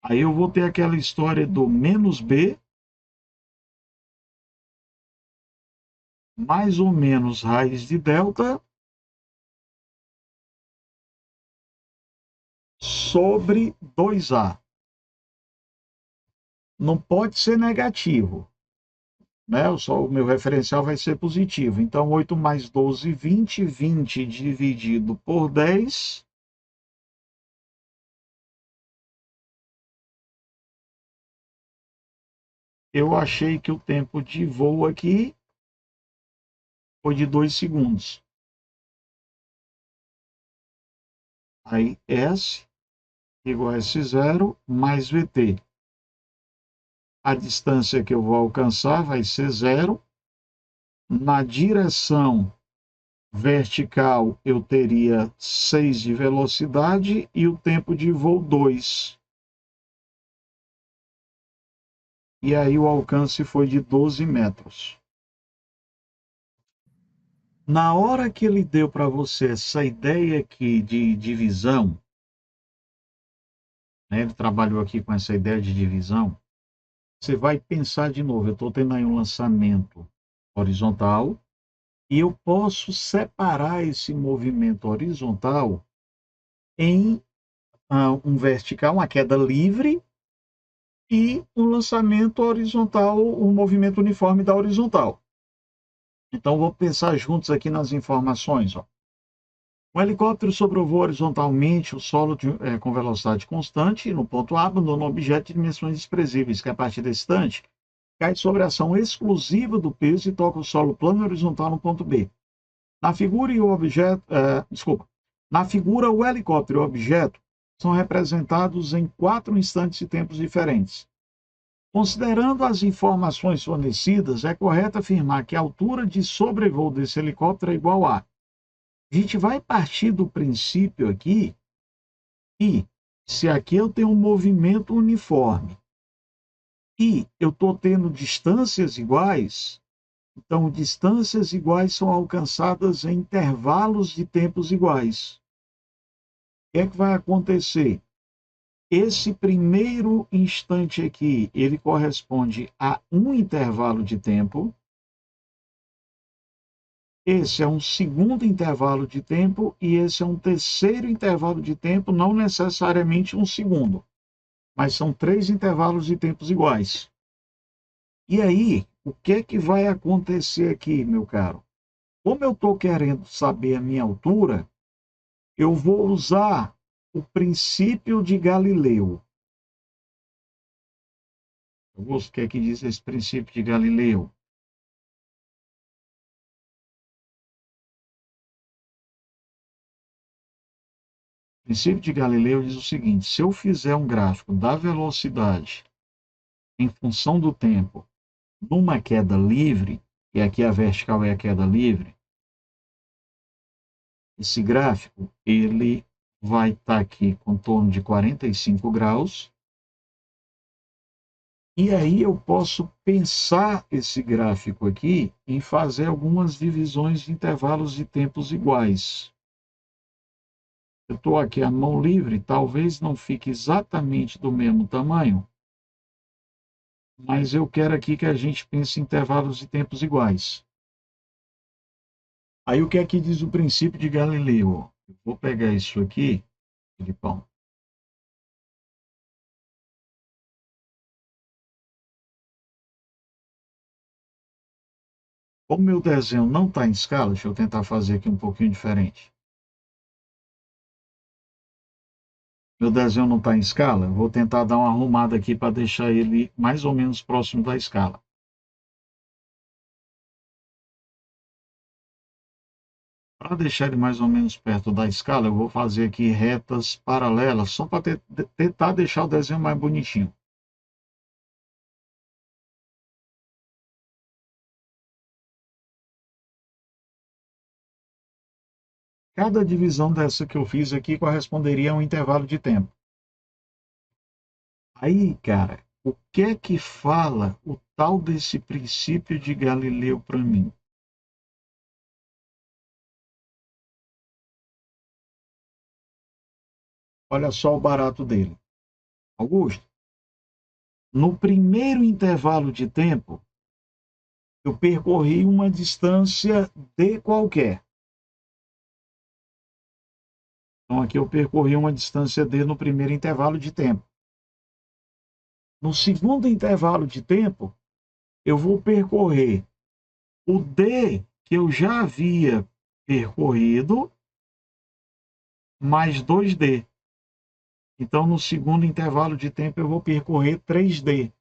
Aí eu vou ter aquela história do menos B, mais ou menos raiz de delta, sobre 2A. Não pode ser negativo, né? O meu referencial vai ser positivo. Então, 8 mais 12, 20. 20 dividido por 10. Eu achei que o tempo de voo aqui foi de 2 segundos. Aí S igual a S0 mais VT. A distância que eu vou alcançar vai ser 0. Na direção vertical eu teria 6 de velocidade e o tempo de voo 2. E aí o alcance foi de 12 metros. Na hora que ele deu para você essa ideia aqui de divisão, né, ele trabalhou aqui com essa ideia de divisão, você vai pensar de novo, eu estou tendo aí um lançamento horizontal, e eu posso separar esse movimento horizontal em um vertical, uma queda livre, e um lançamento horizontal, um movimento uniforme da horizontal. Então, vou pensar juntos aqui nas informações. Ó. Um helicóptero sobrevoa horizontalmente o solo com velocidade constante e no ponto A abandona um objeto de dimensões desprezíveis, que a partir desse instante cai sobre a ação exclusiva do peso e toca o solo plano e horizontal no ponto B. Na figura, o helicóptero e o objeto são representados em 4 instantes e tempos diferentes. Considerando as informações fornecidas, é correto afirmar que a altura de sobrevoo desse helicóptero é igual a... A gente vai partir do princípio aqui que, se aqui eu tenho um movimento uniforme e eu estou tendo distâncias iguais, então distâncias iguais são alcançadas em intervalos de tempos iguais. O que é que vai acontecer? Esse primeiro instante aqui, ele corresponde a um intervalo de tempo. esse é um segundo intervalo de tempo e esse é um terceiro intervalo de tempo, não necessariamente um segundo, mas são 3 intervalos de tempos iguais. E aí, o que é que vai acontecer aqui, meu caro? Como eu estou querendo saber a minha altura, eu vou usar o princípio de Galileu. O que é que diz esse princípio de Galileu? O princípio de Galileu diz o seguinte: se eu fizer um gráfico da velocidade em função do tempo numa queda livre, e aqui a vertical é a queda livre, esse gráfico ele vai estar aqui com torno de 45 graus. E aí eu posso pensar esse gráfico aqui em fazer algumas divisões de intervalos de tempos iguais. Eu estou aqui à mão livre, talvez não fique exatamente do mesmo tamanho, mas eu quero aqui que a gente pense em intervalos de tempos iguais. Aí o que é que diz o princípio de Galileu? Eu vou pegar isso aqui, Filipão. Como meu desenho não está em escala, deixa eu tentar fazer aqui um pouquinho diferente. Meu desenho não está em escala, eu vou tentar dar uma arrumada aqui para deixar ele mais ou menos próximo da escala. Para deixar ele mais ou menos perto da escala, eu vou fazer aqui retas paralelas, só para tentar deixar o desenho mais bonitinho. Cada divisão dessa que eu fiz aqui corresponderia a um intervalo de tempo. Aí, cara, o que é que fala o tal desse princípio de Galileu para mim? Olha só o barato dele. Augusto, no primeiro intervalo de tempo, eu percorri uma distância d qualquer. Então, aqui eu percorri uma distância d no primeiro intervalo de tempo. No segundo intervalo de tempo, eu vou percorrer o d que eu já havia percorrido mais 2d. Então, no segundo intervalo de tempo, eu vou percorrer 3d.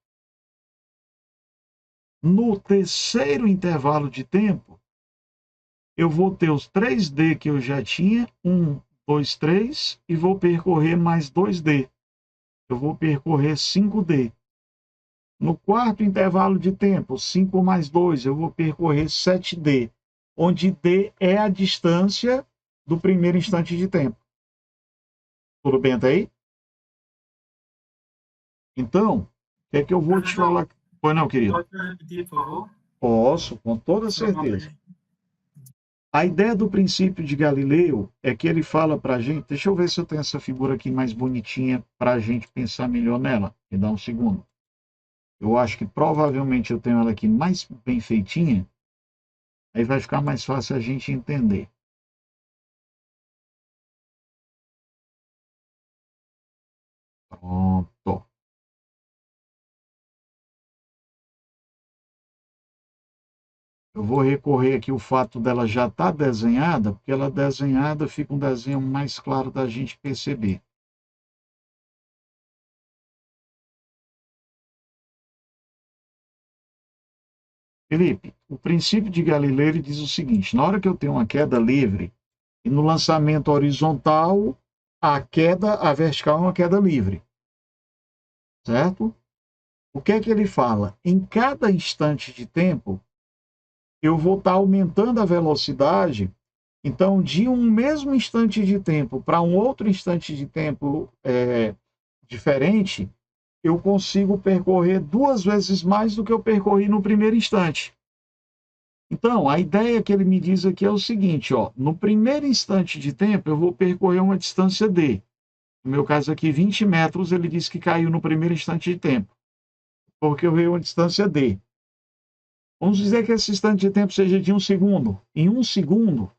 No terceiro intervalo de tempo, eu vou ter os 3d que eu já tinha, 1, 2, 3, e vou percorrer mais 2d. Eu vou percorrer 5d. No quarto intervalo de tempo, 5 mais 2, eu vou percorrer 7d, onde d é a distância do primeiro instante de tempo. Tudo bem até aí? Então, o que é que eu vou te falar? Pois não, querido? Pode repetir, por favor? Posso, com toda certeza. A ideia do princípio de Galileu é que ele fala para a gente. Deixa eu ver se eu tenho essa figura aqui mais bonitinha para a gente pensar melhor nela. Me dá um segundo. Eu acho que provavelmente eu tenho ela aqui mais bem feitinha. Aí vai ficar mais fácil a gente entender. Pronto. Eu vou recorrer aqui o fato dela já estar desenhada, porque ela desenhada fica um desenho mais claro da gente perceber. Felipe, o princípio de Galileu ele diz o seguinte: na hora que eu tenho uma queda livre, e no lançamento horizontal, a vertical é uma queda livre. Certo? O que é que ele fala? Em cada instante de tempo, eu vou estar aumentando a velocidade. Então, de um mesmo instante de tempo para um outro instante de tempo diferente, eu consigo percorrer 2 vezes mais do que eu percorri no primeiro instante. Então, a ideia que ele me diz aqui é o seguinte, ó, no primeiro instante de tempo, eu vou percorrer uma distância d. No meu caso aqui, 20 metros, ele disse que caiu no primeiro instante de tempo, porque eu veio uma distância d. Vamos dizer que esse instante de tempo seja de 1 segundo. Em 1 segundo,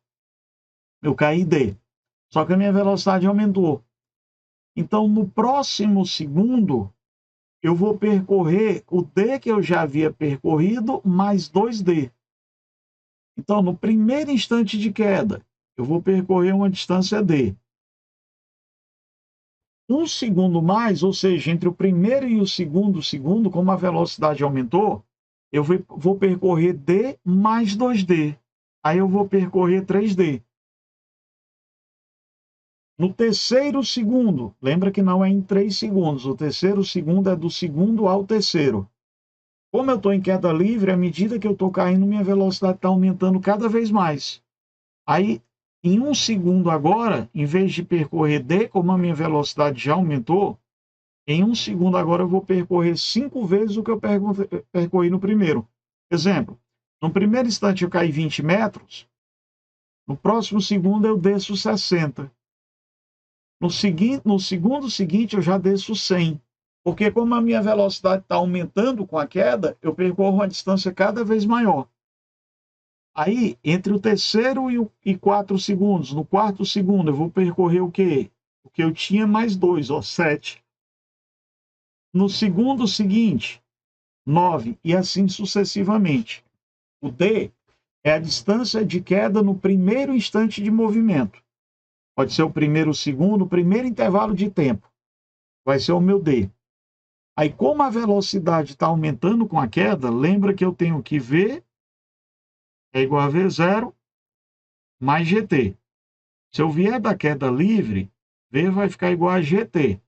eu caí D. Só que a minha velocidade aumentou. Então, no próximo segundo, eu vou percorrer o D que eu já havia percorrido, mais 2D. Então, no primeiro instante de queda, eu vou percorrer uma distância D. 1 segundo mais, ou seja, entre o primeiro e o segundo, como a velocidade aumentou, eu vou percorrer D mais 2D. Aí eu vou percorrer 3D. No terceiro segundo, lembra que não é em 3 segundos, o terceiro segundo é do segundo ao terceiro. Como eu estou em queda livre, à medida que eu estou caindo, minha velocidade está aumentando cada vez mais. Aí, em 1 segundo agora, em vez de percorrer D, como a minha velocidade já aumentou, em 1 segundo agora eu vou percorrer 5 vezes o que eu percorri no primeiro. Exemplo, no primeiro instante eu caí 20 metros, no próximo segundo eu desço 60. No segundo seguinte, eu já desço 100. Porque como a minha velocidade está aumentando com a queda, eu percorro uma distância cada vez maior. Aí, entre o terceiro e 4 segundos, no quarto segundo, eu vou percorrer o quê? O que eu tinha mais 2, 7. No segundo seguinte, 9, e assim sucessivamente. O D é a distância de queda no primeiro instante de movimento. Pode ser o primeiro, o segundo, o primeiro intervalo de tempo. Vai ser o meu D. Aí, como a velocidade está aumentando com a queda, lembra que eu tenho que V é igual a V0 mais GT. Se eu vier da queda livre, V vai ficar igual a GT.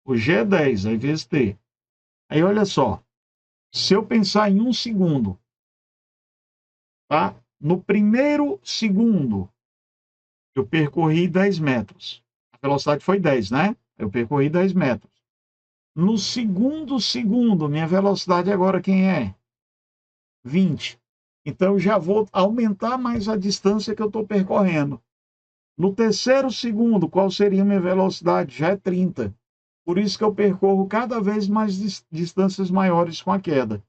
O G é 10, aí vezes T. Aí, olha só. Se eu pensar em 1 segundo, tá? No primeiro segundo, eu percorri 10 metros. A velocidade foi 10, né? Eu percorri 10 metros. No segundo segundo, minha velocidade agora quem é? 20. Então, eu já vou aumentar mais a distância que eu estou percorrendo. No terceiro segundo, qual seria a minha velocidade? Já é 30. Por isso que eu percorro cada vez mais distâncias maiores com a queda.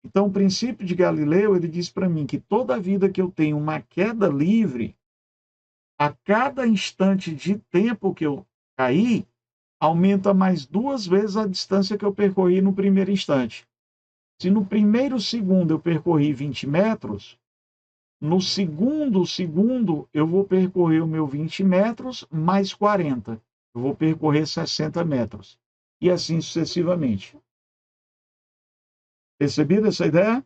Então, o princípio de Galileu, ele diz para mim que toda vida que eu tenho uma queda livre, a cada instante de tempo que eu caí, aumenta mais 2 vezes a distância que eu percorri no primeiro instante. Se no primeiro segundo eu percorri 20 metros, no segundo segundo eu vou percorrer o meu 20 metros mais 40. Eu vou percorrer 60 metros. E assim sucessivamente. Percebido essa ideia?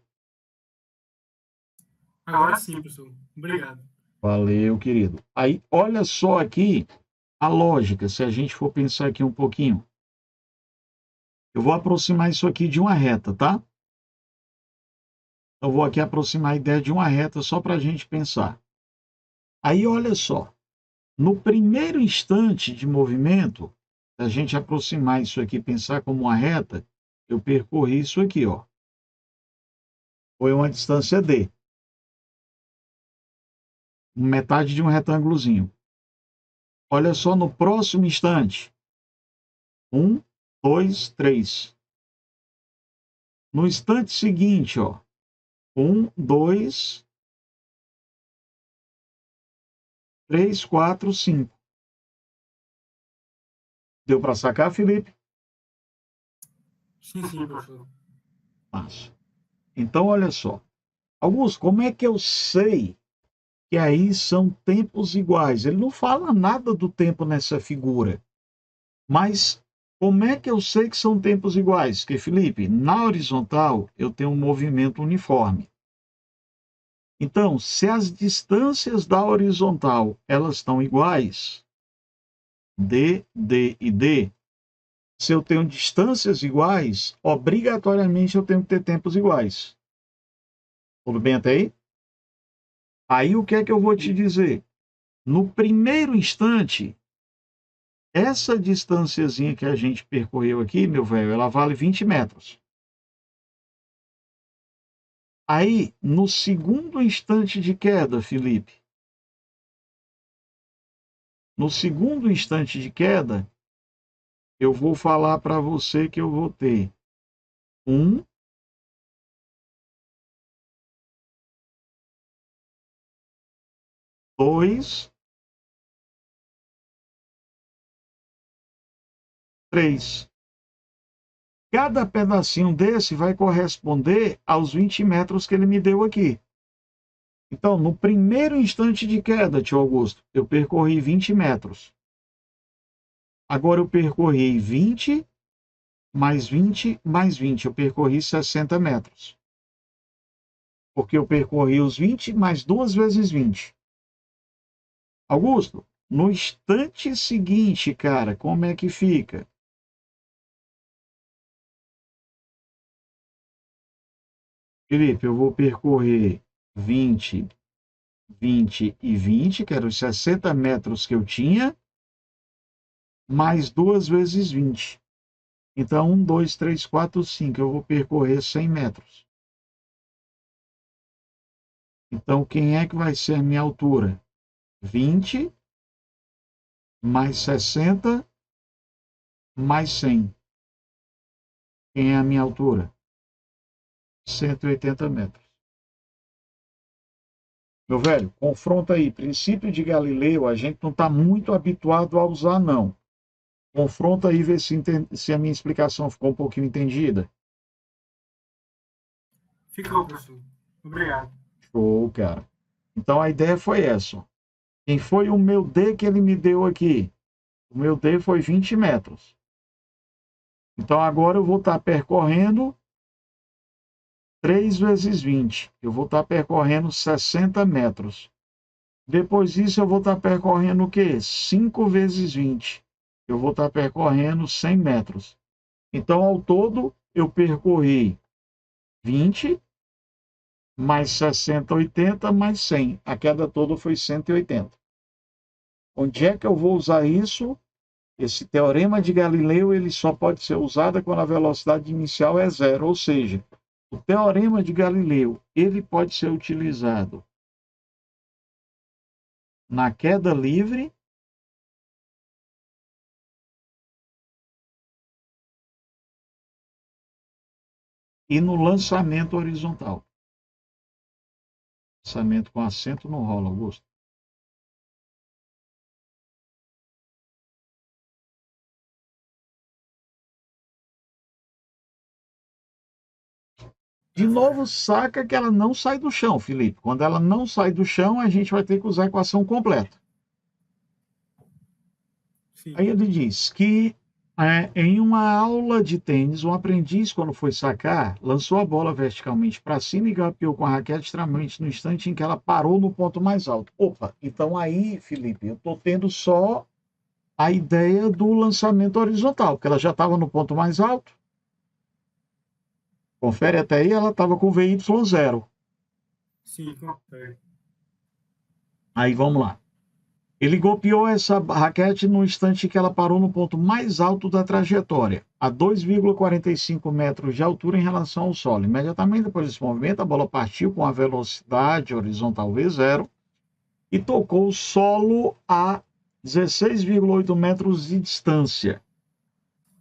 Agora sim, professor. Obrigado. Valeu, querido. Aí, olha só aqui a lógica, se a gente for pensar aqui um pouquinho. Eu vou aproximar isso aqui de uma reta, tá? Eu vou aqui aproximar a ideia de uma reta só para a gente pensar. Aí, olha só. No primeiro instante de movimento, se a gente aproximar isso aqui, pensar como uma reta, eu percorri isso aqui, ó. Foi uma distância D. Metade de um retângulozinho. Olha só no próximo instante. 1, 2, 3. No instante seguinte, ó. 1, 2, 3, 4, 5. Deu para sacar, Felipe? Sim, sim, professor. Massa. Então, olha só. Augusto, como é que eu sei que aí são tempos iguais? Ele não fala nada do tempo nessa figura. Mas como é que eu sei que são tempos iguais? Porque, Felipe, na horizontal eu tenho um movimento uniforme. Então, se as distâncias da horizontal elas estão iguais, D, D e D, se eu tenho distâncias iguais, obrigatoriamente eu tenho que ter tempos iguais. Tudo bem até aí? Aí o que é que eu vou te dizer? No primeiro instante, essa distânciazinha que a gente percorreu aqui, meu velho, ela vale 20 metros. Aí, no segundo instante de queda, Felipe, no segundo instante de queda, eu vou falar para você que eu vou ter 1, 2, 3. Cada pedacinho desse vai corresponder aos 20 metros que ele me deu aqui. Então, no primeiro instante de queda, tio Augusto, eu percorri 20 metros. Agora eu percorri 20, mais 20, mais 20. Eu percorri 60 metros. Porque eu percorri os 20 mais 2 vezes 20. Augusto, no instante seguinte, cara, como é que fica? Felipe, eu vou percorrer 20, 20 e 20, que eram os 60 metros que eu tinha, mais 2 vezes 20. Então, 1, 2, 3, 4, 5. Eu vou percorrer 100 metros. Então, quem é que vai ser a minha altura? 20 mais 60 mais 100. Quem é a minha altura? 180 metros. Meu velho, confronta aí. Princípio de Galileu, a gente não está muito habituado a usar, não. Confronta aí e vê se a minha explicação ficou um pouquinho entendida. Ficou, professor. Obrigado. Show, cara. Então a ideia foi essa. Quem foi o meu D que ele me deu aqui? O meu D foi 20 metros. Então agora eu vou estar percorrendo 3 vezes 20. Eu vou estar percorrendo 60 metros. Depois disso eu vou estar percorrendo o quê? 5 vezes 20. Eu vou estar percorrendo 100 metros. Então, ao todo, eu percorri 20, mais 60, 80, mais 100. A queda toda foi 180. Onde é que eu vou usar isso? Esse teorema de Galileu ele só pode ser usado quando a velocidade inicial é zero, ou seja, o teorema de Galileu ele pode ser utilizado na queda livre e no lançamento horizontal. Lançamento com acento não rola, Augusto. De novo, saca que ela não sai do chão, Felipe. Quando ela não sai do chão, a gente vai ter que usar a equação completa. Sim. Aí ele diz que em uma aula de tênis, um aprendiz, quando foi sacar, lançou a bola verticalmente para cima e golpeou com a raquete extremamente no instante em que ela parou no ponto mais alto. Opa, então aí, Felipe, eu estou tendo só a ideia do lançamento horizontal, porque ela já estava no ponto mais alto. Confere até aí, ela estava com VY0. Sim, confere. Aí vamos lá. Ele golpeou essa raquete no instante que ela parou no ponto mais alto da trajetória, a 2,45 metros de altura em relação ao solo. Imediatamente depois desse movimento, a bola partiu com a velocidade horizontal V0 e tocou o solo a 16,8 metros de distância.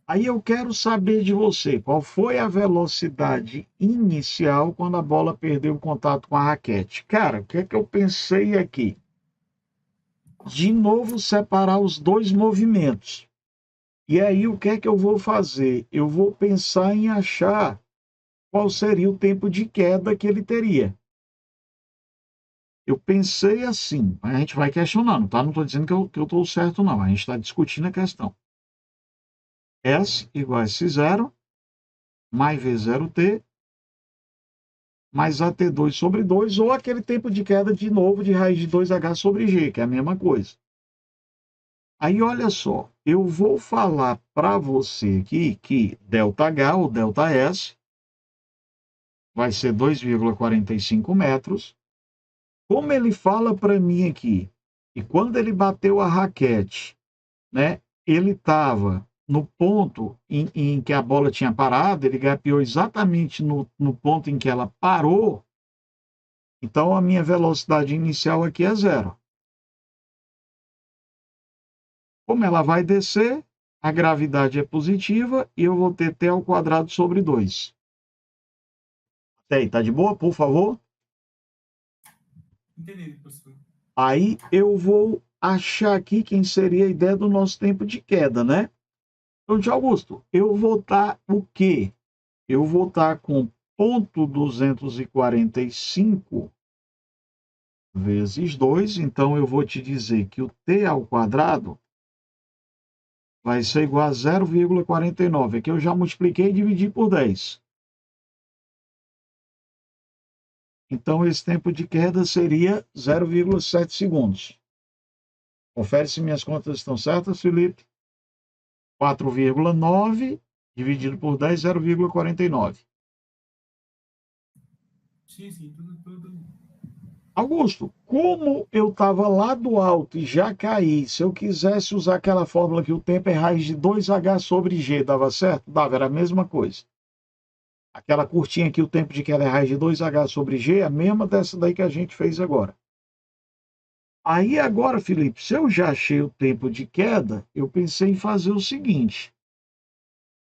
Aí eu quero saber de você, qual foi a velocidade inicial quando a bola perdeu o contato com a raquete? Cara, o que é que eu pensei aqui? De novo, separar os dois movimentos. E aí, o que é que eu vou fazer? Eu vou pensar em achar qual seria o tempo de queda que ele teria. Eu pensei assim, a gente vai questionando, tá? Não estou dizendo que eu estou certo, não. A gente está discutindo a questão. S igual a S0 mais V0T mais AT2 sobre 2, ou aquele tempo de queda de novo de raiz de 2H sobre G, que é a mesma coisa. Aí, olha só, eu vou falar para você aqui que ΔH ou ΔS vai ser 2,45 metros. Como ele fala para mim aqui, e quando ele bateu a raquete, né, ele estava no ponto em que a bola tinha parado, ele gapeou exatamente no ponto em que ela parou, então a minha velocidade inicial aqui é zero. Como ela vai descer, a gravidade é positiva e eu vou ter T ao quadrado sobre 2. Até aí, tá de boa, por favor? Entendi, professor. Aí eu vou achar aqui quem seria a ideia do nosso tempo de queda, né? Então, de Augusto, eu vou estar o quê? Eu vou estar com ponto 245 vezes 2. Então, eu vou te dizer que o t ao quadrado vai ser igual a 0,49. Aqui eu já multipliquei e dividi por 10. Então, esse tempo de queda seria 0,7 segundos. Confere se minhas contas estão certas, Felipe. 4,9 dividido por 10, 0,49. Sim, tudo. Augusto, como eu estava lá do alto e já caí, se eu quisesse usar aquela fórmula que o tempo é raiz de 2h sobre g, dava certo? Dava, era a mesma coisa. Aquela curtinha aqui, o tempo de queda é raiz de 2h sobre g, é a mesma dessa daí que a gente fez agora. Aí agora, Felipe, se eu já achei o tempo de queda, eu pensei em fazer o seguinte.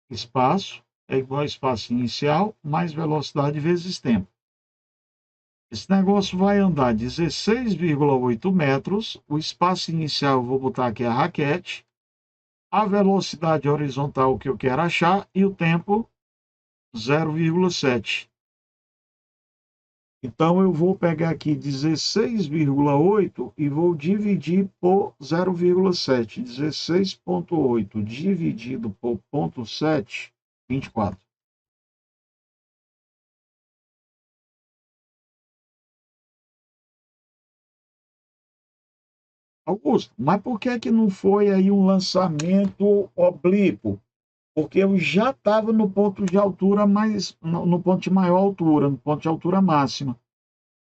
Espaço é igual a espaço inicial mais velocidade vezes tempo. Esse negócio vai andar 16,8 metros. O espaço inicial eu vou botar aqui a raquete. A velocidade horizontal que eu quero achar e o tempo 0,7. Então eu vou pegar aqui 16,8 e vou dividir por 0,7. 16,8 dividido por 0,7, 24. Augusto, mas por que que não foi aí um lançamento oblíquo? Porque eu já estava no ponto de altura mais, no ponto de maior altura, no ponto de altura máxima.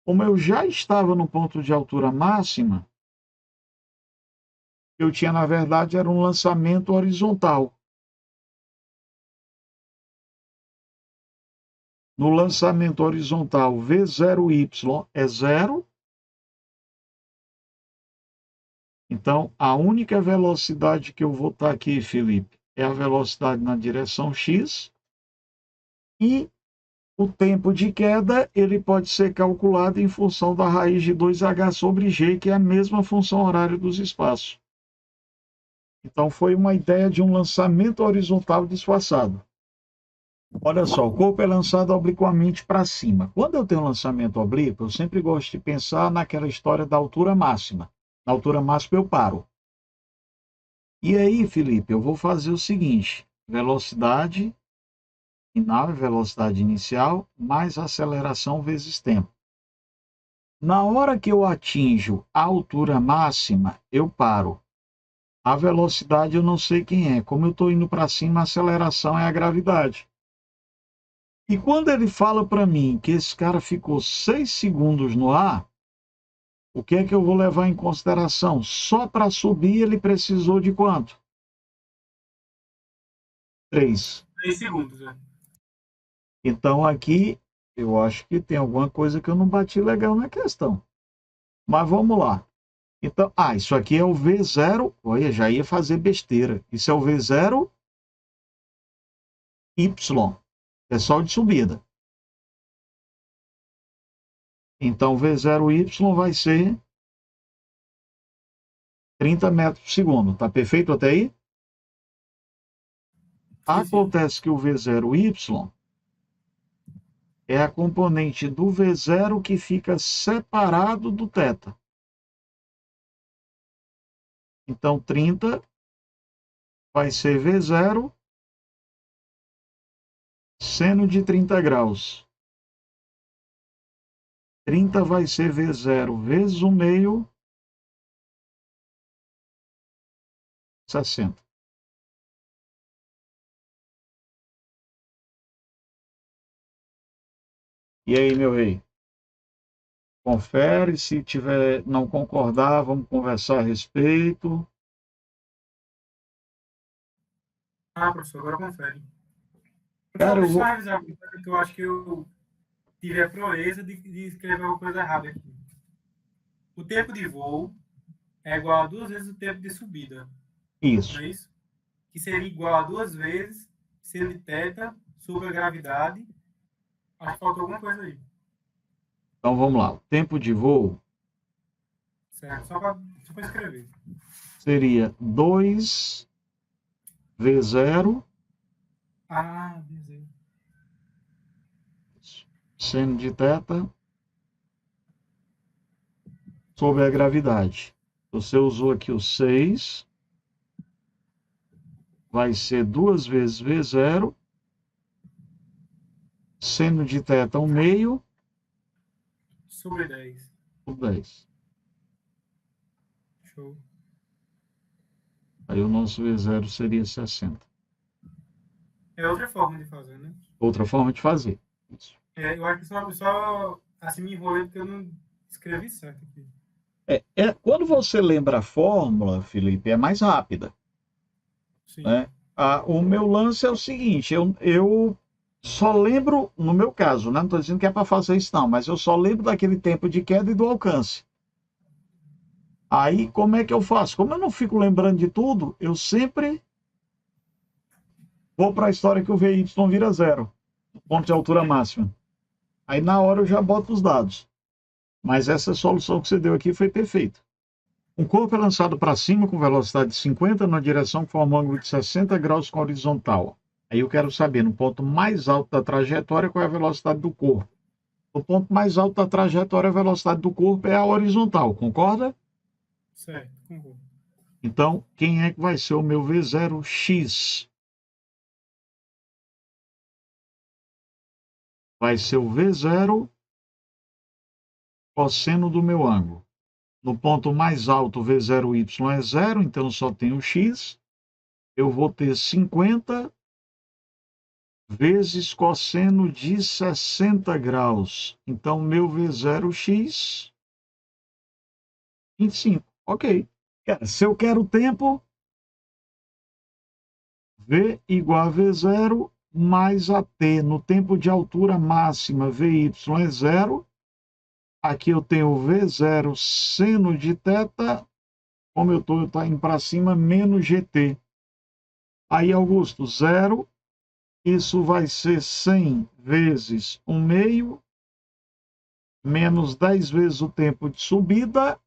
Como eu já estava no ponto de altura máxima, eu tinha, na verdade, era um lançamento horizontal. No lançamento horizontal, V0Y é zero. Então, a única velocidade que eu vou estar aqui, Felipe, é a velocidade na direção X. E o tempo de queda ele pode ser calculado em função da raiz de 2h sobre g, que é a mesma função horária dos espaços. Então, foi uma ideia de um lançamento horizontal disfarçado. Olha só, o corpo é lançado obliquamente para cima. Quando eu tenho um lançamento oblíquo, eu sempre gosto de pensar naquela história da altura máxima. Na altura máxima eu paro. E aí, Felipe, eu vou fazer o seguinte: velocidade final, velocidade inicial, mais aceleração vezes tempo. Na hora que eu atinjo a altura máxima, eu paro. A velocidade eu não sei quem é. Como eu estou indo para cima, a aceleração é a gravidade. E quando ele fala para mim que esse cara ficou 6 segundos no ar, o que é que eu vou levar em consideração? Só para subir ele precisou de quanto? 3. 3 segundos, né? Então aqui eu acho que tem alguma coisa que eu não bati legal na questão. Mas vamos lá. Então, isso aqui é o V0. Olha, já ia fazer besteira. Isso é o V0Y. É só de subida. Então, V0Y vai ser 30 metros por segundo. Tá perfeito até aí? Sim. Acontece que o V0Y é a componente do V0 que fica separado do θ. Então, 30 vai ser V0 seno de 30 graus. 30 vai ser V0 vezes 1/2, 60. E aí, meu rei? Confere, se tiver não concordar, vamos conversar a respeito. Professor, agora confere. Professor, Cara, eu deixa eu só vou. revisar aqui, porque eu acho que eu tive a proeza de escrever uma coisa errada aqui. O tempo de voo é igual a 2 vezes o tempo de subida, não Isso. é isso? Que seria igual a 2 vezes seno de θ sobre a gravidade. Acho que faltou alguma coisa aí. Então vamos lá. O tempo de voo Certo. Só para escrever. Seria 2 V0 Ah, beleza. seno de θ sobre a gravidade. Você usou aqui o 6, vai ser 2 vezes V0, seno de θ 1/2 Sobre 10. por 10. Show. Aí o nosso V0 seria 60. É outra forma de fazer, né? Outra forma de fazer. Isso. Eu acho que só assim me enrolei porque eu não escrevi certo aqui. Quando você lembra a fórmula, Felipe, é mais rápida. Sim. Né? O meu lance é o seguinte, eu só lembro, no meu caso, né? Não estou dizendo que é para fazer isso não, mas eu só lembro daquele tempo de queda e do alcance. Aí, como é que eu faço? Como eu não fico lembrando de tudo, eu sempre vou para a história que o VY vira zero, ponto de altura máxima. Aí, na hora, eu já boto os dados. Mas essa solução que você deu aqui foi perfeita. Um corpo é lançado para cima com velocidade de 50 na direção que forma um ângulo de 60 graus com a horizontal. Aí eu quero saber, no ponto mais alto da trajetória, qual é a velocidade do corpo. O ponto mais alto da trajetória, a velocidade do corpo é a horizontal, concorda? Certo, concordo. Então, quem é que vai ser o meu V0x? Vai ser o V0 cosseno do meu ângulo. No ponto mais alto, o V0y é zero, então só tenho x. Eu vou ter 50 vezes cosseno de 60 graus. Então, meu V0x, 25. Ok. Se eu quero o tempo, V igual a V0 mais AT. No tempo de altura máxima, VY é zero. Aqui eu tenho V0 seno de θ, como eu estou indo para cima, menos GT. Aí, Augusto, zero. Isso vai ser 100 vezes 1/2, menos 10 vezes o tempo de subida.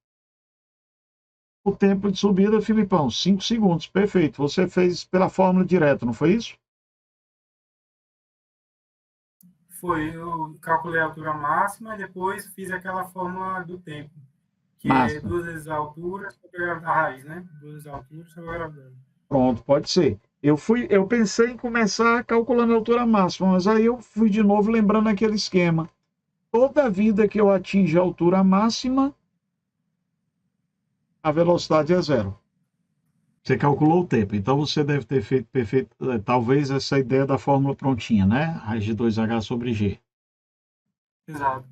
O tempo de subida, Filipão, 5 segundos. Perfeito. Você fez pela fórmula direta, não foi isso? Foi, eu calculei a altura máxima e depois fiz aquela fórmula do tempo, que é Massa. 2 vezes a altura sobre a raiz, né? 2 vezes a altura sobre a gravidade. Pronto, pode ser. Eu pensei em começar calculando a altura máxima, mas aí eu fui de novo lembrando aquele esquema. Toda vida que eu atinge a altura máxima, a velocidade é zero. Você calculou o tempo, então você deve ter feito perfeito, talvez essa ideia da fórmula prontinha, né? Raiz de 2H sobre G. Exato.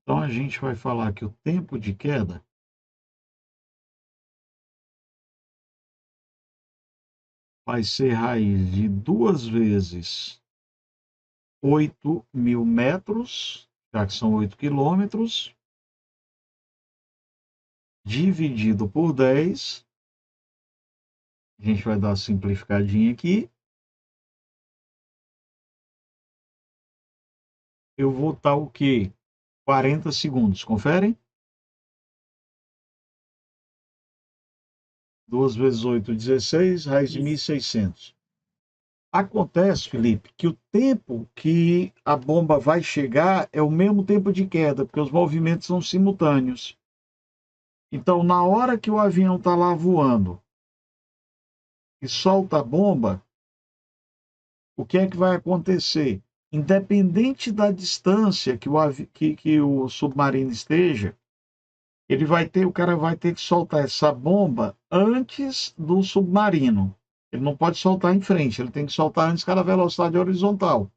Então a gente vai falar que o tempo de queda vai ser raiz de 2 vezes 8.000 metros, já que são 8 quilômetros, dividido por 10. A gente vai dar uma simplificadinha aqui. Eu vou estar o quê? 40 segundos, conferem? 2 vezes 8, 16, raiz de Isso. 1.600. Acontece, Felipe, que o tempo que a bomba vai chegar é o mesmo tempo de queda, porque os movimentos são simultâneos. Então, na hora que o avião está lá voando e solta a bomba, o que é que vai acontecer? Independente da distância que o submarino esteja, o cara vai ter que soltar essa bomba antes do submarino. Ele não pode soltar em frente, ele tem que soltar antes cada velocidade horizontal.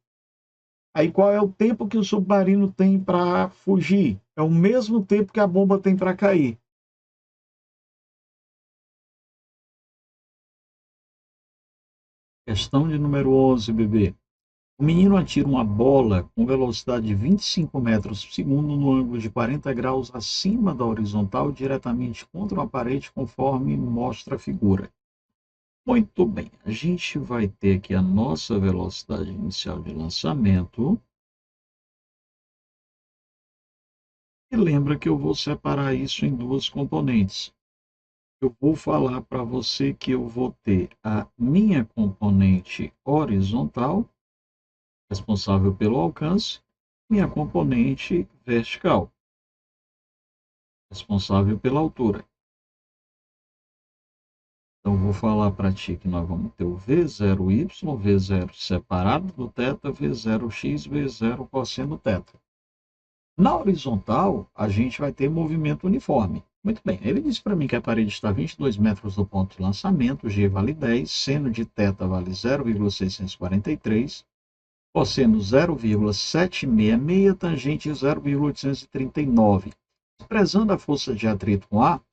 Aí qual é o tempo que o submarino tem para fugir? É o mesmo tempo que a bomba tem para cair. Questão de número 11, bebê. O menino atira uma bola com velocidade de 25 metros por segundo no ângulo de 40 graus acima da horizontal, diretamente contra uma parede, conforme mostra a figura. Muito bem, a gente vai ter aqui a nossa velocidade inicial de lançamento. E lembra que eu vou separar isso em duas componentes. Eu vou falar para você que eu vou ter a minha componente horizontal, responsável pelo alcance, minha componente vertical, responsável pela altura. Então, vou falar para ti que nós vamos ter o V0y, V0 separado do θ, V0x, V0 cosseno θ. Na horizontal, a gente vai ter movimento uniforme. Muito bem, ele disse para mim que a parede está a 22 metros do ponto de lançamento, G vale 10, seno de θ vale 0,643, cosseno 0,766, tangente 0,839. Expressando a força de atrito com ar,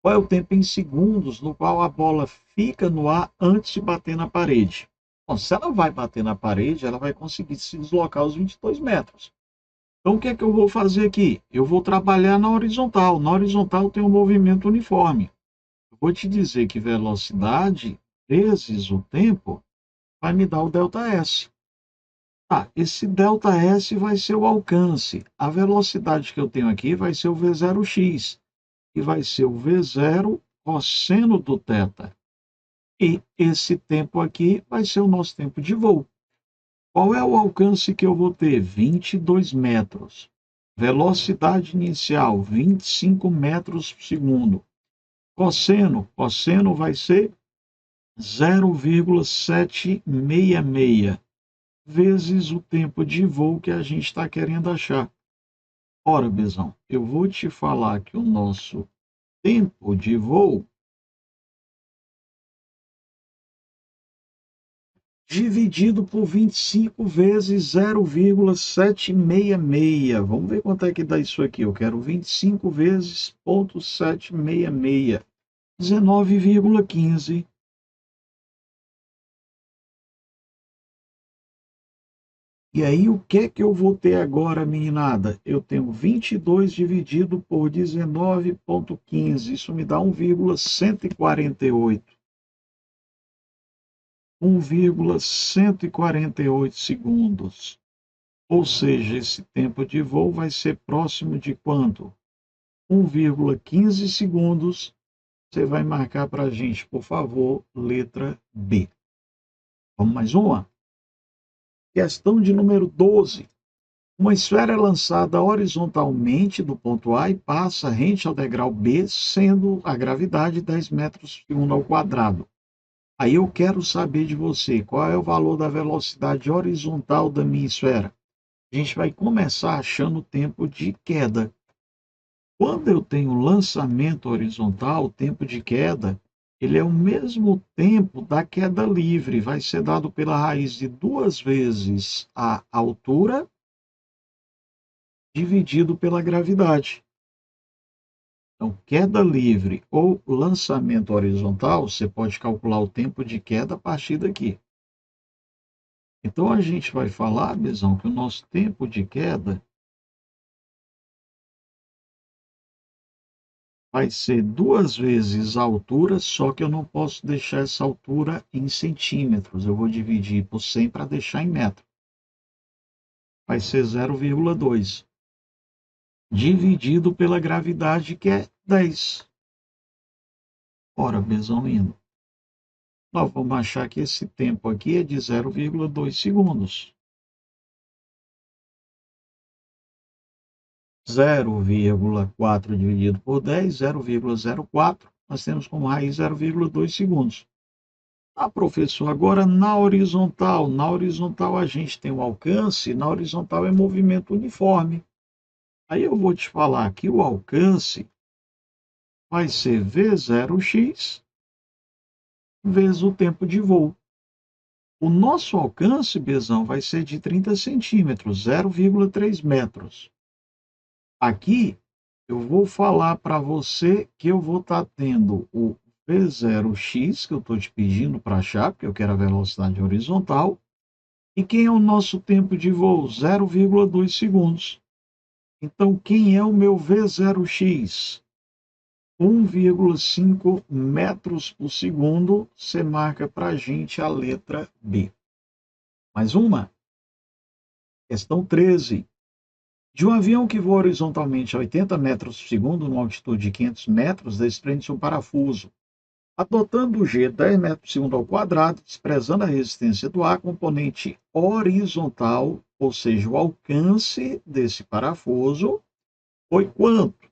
qual é o tempo em segundos no qual a bola fica no ar antes de bater na parede? Bom, se ela vai bater na parede, ela vai conseguir se deslocar os 22 metros. Então, o que é que eu vou fazer aqui? Eu vou trabalhar na horizontal. Na horizontal tem um movimento uniforme. Eu vou te dizer que velocidade vezes o tempo vai me dar o ΔS. Ah, esse ΔS vai ser o alcance. A velocidade que eu tenho aqui vai ser o V0x, que vai ser o V0 cosseno do θ. E esse tempo aqui vai ser o nosso tempo de voo. Qual é o alcance que eu vou ter? 22 metros. Velocidade inicial, 25 metros por segundo. Cosseno vai ser 0,766 vezes o tempo de voo que a gente está querendo achar. Ora, Bezão, eu vou te falar que o nosso tempo de voo dividido por 25 vezes 0,766. Vamos ver quanto é que dá isso aqui. Eu quero 25 vezes 0,766. 19,15. E aí, o que é que eu vou ter agora, meninada? Eu tenho 22 dividido por 19,15. Isso me dá 1,148. 1,148 segundos. Ou seja, esse tempo de voo vai ser próximo de quanto? 1,15 segundos. Você vai marcar para a gente, por favor, letra B. Vamos mais uma? Questão de número 12. Uma esfera é lançada horizontalmente do ponto A e passa rente ao degrau B, sendo a gravidade 10 metros por segundo ao quadrado. Aí eu quero saber de você, qual é o valor da velocidade horizontal da minha esfera? A gente vai começar achando o tempo de queda. Quando eu tenho lançamento horizontal, o tempo de queda, ele é o mesmo tempo da queda livre, vai ser dado pela raiz de 2 vezes a altura dividido pela gravidade. Então, queda livre ou lançamento horizontal, você pode calcular o tempo de queda a partir daqui. Então, a gente vai falar, Bezão, que o nosso tempo de queda vai ser 2 vezes a altura, só que eu não posso deixar essa altura em centímetros. Eu vou dividir por 100 para deixar em metro. Vai ser 0,2. Dividido pela gravidade, que é 10. Ora, Bezão indo. Nós vamos achar que esse tempo aqui é de 0,2 segundos. 0,4 dividido por 10, 0,04. Nós temos como raiz 0,2 segundos. Ah, professor, agora na horizontal. Na horizontal a gente tem o alcance, na horizontal é movimento uniforme. Aí eu vou te falar que o alcance vai ser V0x vezes o tempo de voo. O nosso alcance, Bezão, vai ser de 30 centímetros, 0,3 metros. Aqui eu vou falar para você que eu vou estar tendo o V0x, que eu estou te pedindo para achar, porque eu quero a velocidade horizontal. E quem é o nosso tempo de voo? 0,2 segundos. Então, quem é o meu V0x? 1,5 metros por segundo. Você marca para a gente a letra B. Mais uma. Questão 13. De um avião que voa horizontalmente a 80 metros por segundo, numa altitude de 500 metros, desprende-se um parafuso. Adotando o G 10 metros por segundo ao quadrado, desprezando a resistência do ar, componente horizontal, ou seja, o alcance desse parafuso, foi quanto?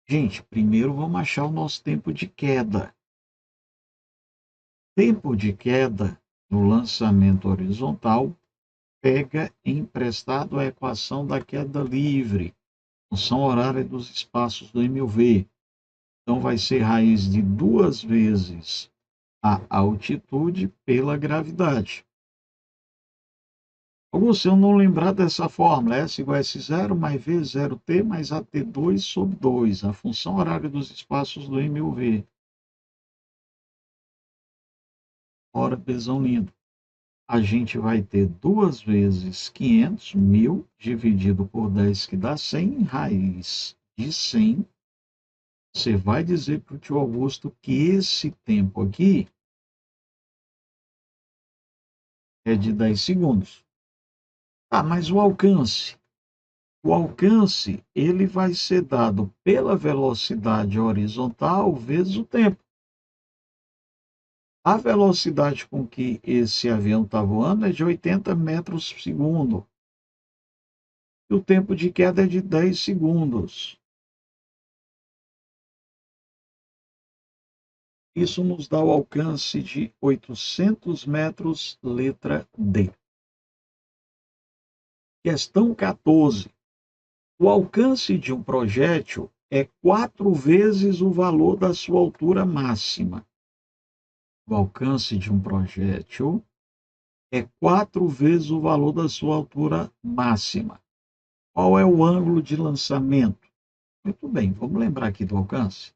Gente, primeiro vamos achar o nosso tempo de queda. Tempo de queda no lançamento horizontal pega emprestado a equação da queda livre, função horária dos espaços do MUV. Então, vai ser raiz de 2 vezes a altitude pela gravidade. Ou se eu não lembrar dessa fórmula, S igual a S0 mais V0T mais AT2 sobre 2, a função horária dos espaços do MUV. Ora, pesão lindo. A gente vai ter 2 vezes 500, 1.000, dividido por 10, que dá 100, raiz de 100. Você vai dizer para o tio Augusto que esse tempo aqui é de 10 segundos. Ah, mas o alcance? O alcance, ele vai ser dado pela velocidade horizontal vezes o tempo. A velocidade com que esse avião está voando é de 80 metros por segundo. E o tempo de queda é de 10 segundos. Isso nos dá o alcance de 800 metros, letra D. Questão 14. O alcance de um projétil é 4 vezes o valor da sua altura máxima. O alcance de um projétil é 4 vezes o valor da sua altura máxima. Qual é o ângulo de lançamento? Muito bem, vamos lembrar aqui do alcance?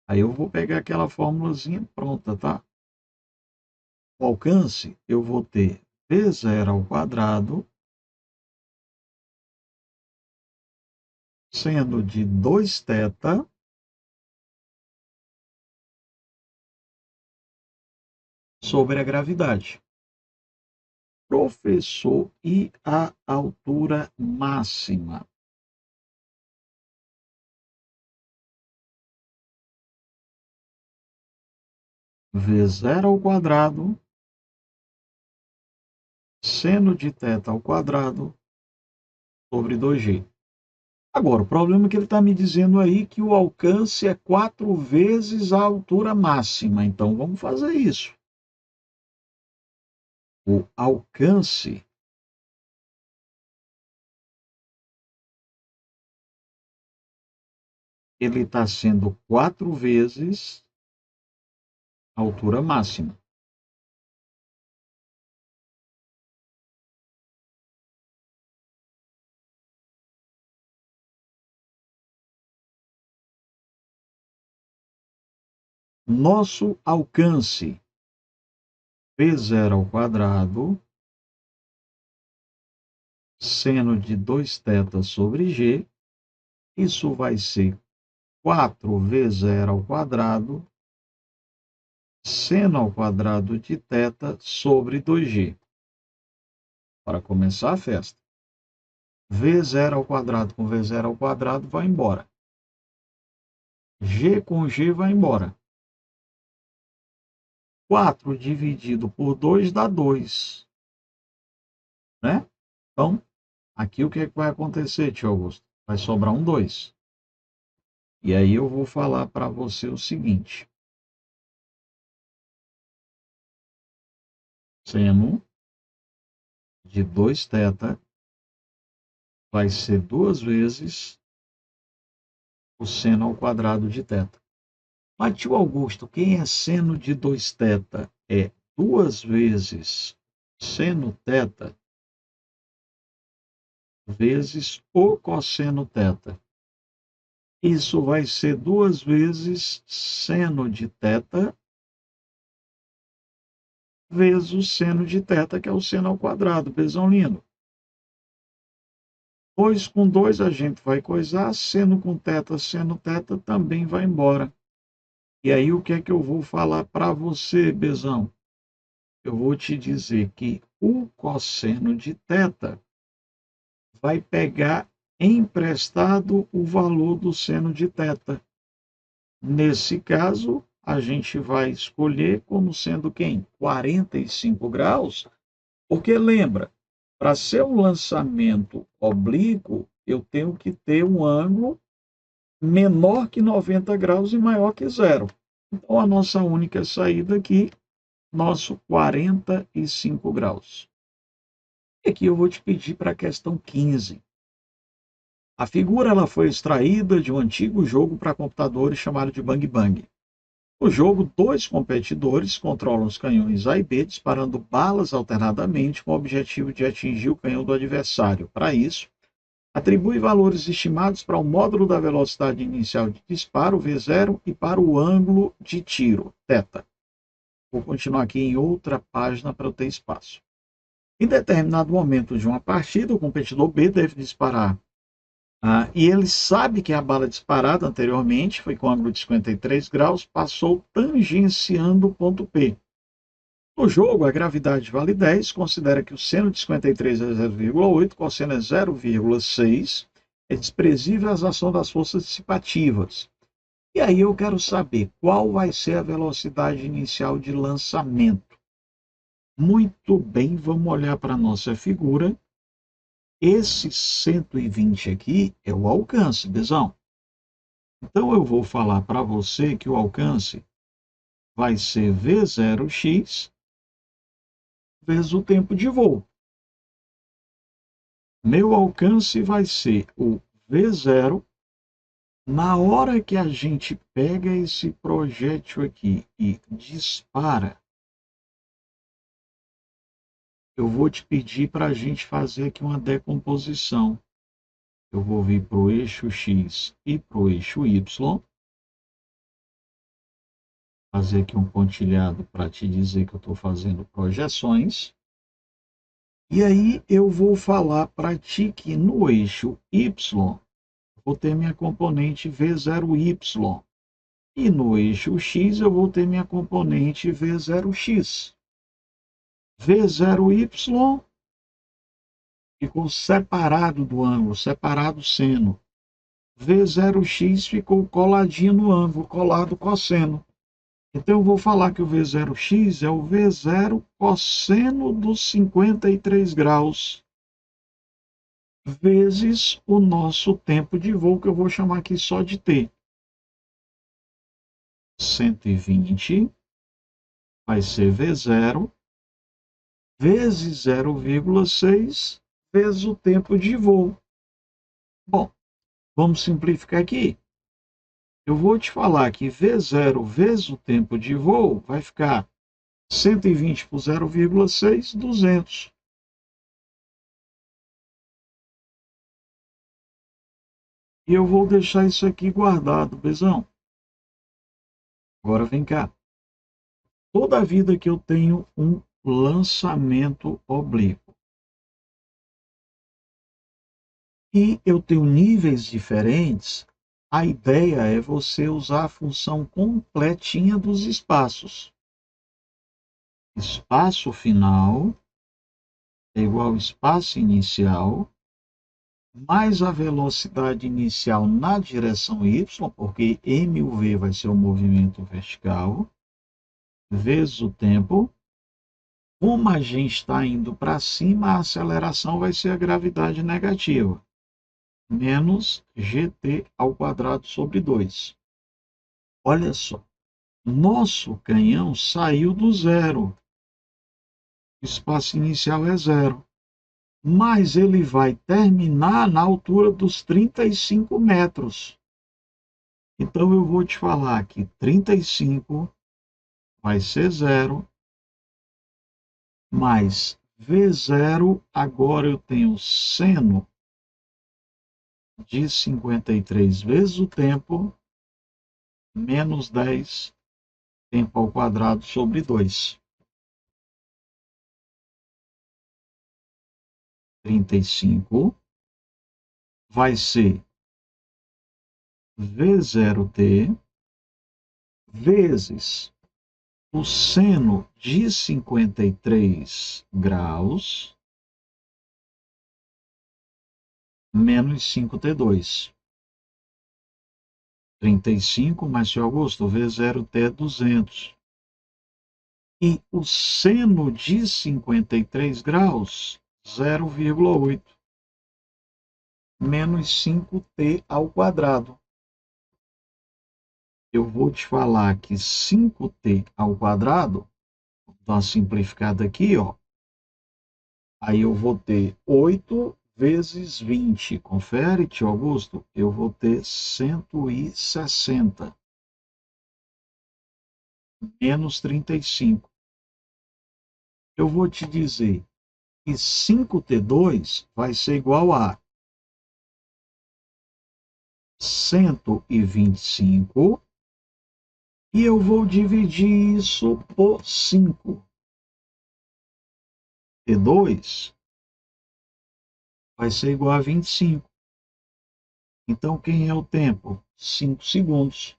Aí eu vou pegar aquela formulazinha pronta, tá? O alcance, eu vou ter V0 ao quadrado, sendo de 2θ, sobre a gravidade. Professor, e a altura máxima? V0 ao quadrado, seno de θ ao quadrado, sobre 2G. Agora, o problema é que ele está me dizendo aí que o alcance é 4 vezes a altura máxima. Então, vamos fazer isso. O alcance ele está sendo 4 vezes a altura máxima. Nosso alcance, V0 ao quadrado, seno de 2θ sobre G, isso vai ser 4V0 ao quadrado, seno ao quadrado de θ sobre 2G. Para começar a festa. V0 ao quadrado com V0 ao quadrado vai embora. G com G vai embora. 4 dividido por 2 dá 2. Né? Então, aqui o que vai acontecer, tio Augusto? Vai sobrar um 2. E aí eu vou falar para você o seguinte. Seno de 2θ vai ser 2 vezes o seno ao quadrado de θ. Mas, tio Augusto, quem é seno de 2θ? É 2 vezes seno θ vezes o cosseno θ. Isso vai ser 2 vezes seno de θ vezes o seno de θ, que é o seno ao quadrado, pesão lindo. 2 com 2 a gente vai coisar, seno com seno teta também vai embora. E aí o que é que eu vou falar para você, Bezão? Eu vou te dizer que o cosseno de teta vai pegar emprestado o valor do seno de teta. Nesse caso, a gente vai escolher como sendo quem? 45 graus, porque lembra, para ser um lançamento oblíquo, eu tenho que ter um ângulo menor que 90 graus e maior que zero. Então, a nossa única saída aqui, nosso 45 graus. E aqui eu vou te pedir para a questão 15. A figura ela foi extraída de um antigo jogo para computadores chamado de Bang Bang. No jogo, dois competidores controlam os canhões A e B, disparando balas alternadamente com o objetivo de atingir o canhão do adversário. Para isso, atribui valores estimados para o módulo da velocidade inicial de disparo, V0, e para o ângulo de tiro, θ. Vou continuar aqui em outra página para eu ter espaço. Em determinado momento de uma partida, o competidor B deve disparar. E ele sabe que a bala disparada anteriormente foi com ângulo de 53 graus, passou tangenciando o ponto P. No jogo, a gravidade vale 10, considera que o seno de 53 é 0,8, cosseno é 0,6, é desprezível a ação das forças dissipativas. E aí eu quero saber qual vai ser a velocidade inicial de lançamento. Muito bem, vamos olhar para a nossa figura. Esse 120 aqui é o alcance, Bezão. Então, eu vou falar para você que o alcance vai ser V0x vezes o tempo de voo. Meu alcance vai ser o V0. Na hora que a gente pega esse projétil aqui e dispara, eu vou te pedir para a gente fazer aqui uma decomposição. Eu vou vir para o eixo X e para o eixo Y. Fazer aqui um pontilhado para te dizer que eu estou fazendo projeções. E aí eu vou falar para ti que no eixo Y, vou ter minha componente V0Y. E no eixo X eu vou ter minha componente V0X. V0Y ficou separado do ângulo, separado o seno. V0X ficou coladinho no ângulo, colado cosseno. Então eu vou falar que o V0x é o V0 cosseno dos 53 graus vezes o nosso tempo de voo, que eu vou chamar aqui só de T. 120 vai ser V0 vezes 0,6 vezes o tempo de voo. Bom, vamos simplificar aqui. Eu vou te falar que V0 vezes o tempo de voo vai ficar 120 por 0,6, 200. E eu vou deixar isso aqui guardado, Bezão. Agora vem cá. Toda a vida que eu tenho um lançamento oblíquo e eu tenho níveis diferentes, a ideia é você usar a função completinha dos espaços. Espaço final é igual ao espaço inicial, mais a velocidade inicial na direção y, porque mv vai ser o movimento vertical, vezes o tempo. Como a gente está indo para cima, a aceleração vai ser a gravidade negativa, menos gt ao quadrado sobre 2. Olha só, nosso canhão saiu do zero. O espaço inicial é zero. Mas ele vai terminar na altura dos 35 metros. Então eu vou te falar que 35 vai ser zero, mais V0, agora eu tenho seno de 53 vezes o tempo, menos 10, tempo ao quadrado sobre 2. 35 vai ser V0t vezes o seno de 53 graus menos 5t2. 35 mais seu Augusto, V0t é 200. E o seno de 53 graus, 0,8. Menos 5t ao quadrado. Eu vou te falar que 5t ao quadrado, vou dar uma simplificada aqui, ó. Aí eu vou ter 8 vezes 20. Confere, tio Augusto. Eu vou ter 160. Menos 35. Eu vou te dizer que 5t2 vai ser igual a 125. E eu vou dividir isso por 5. T2 vai ser igual a 25. Então, quem é o tempo? 5 segundos.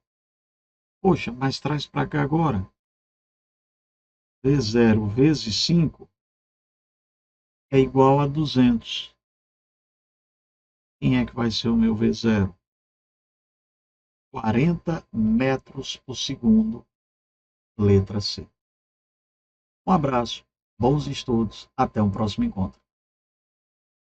Poxa, mas traz para cá agora. V0 vezes 5 é igual a 200. Quem é que vai ser o meu V0? 40 metros por segundo, letra C. Um abraço, bons estudos, até um próximo encontro.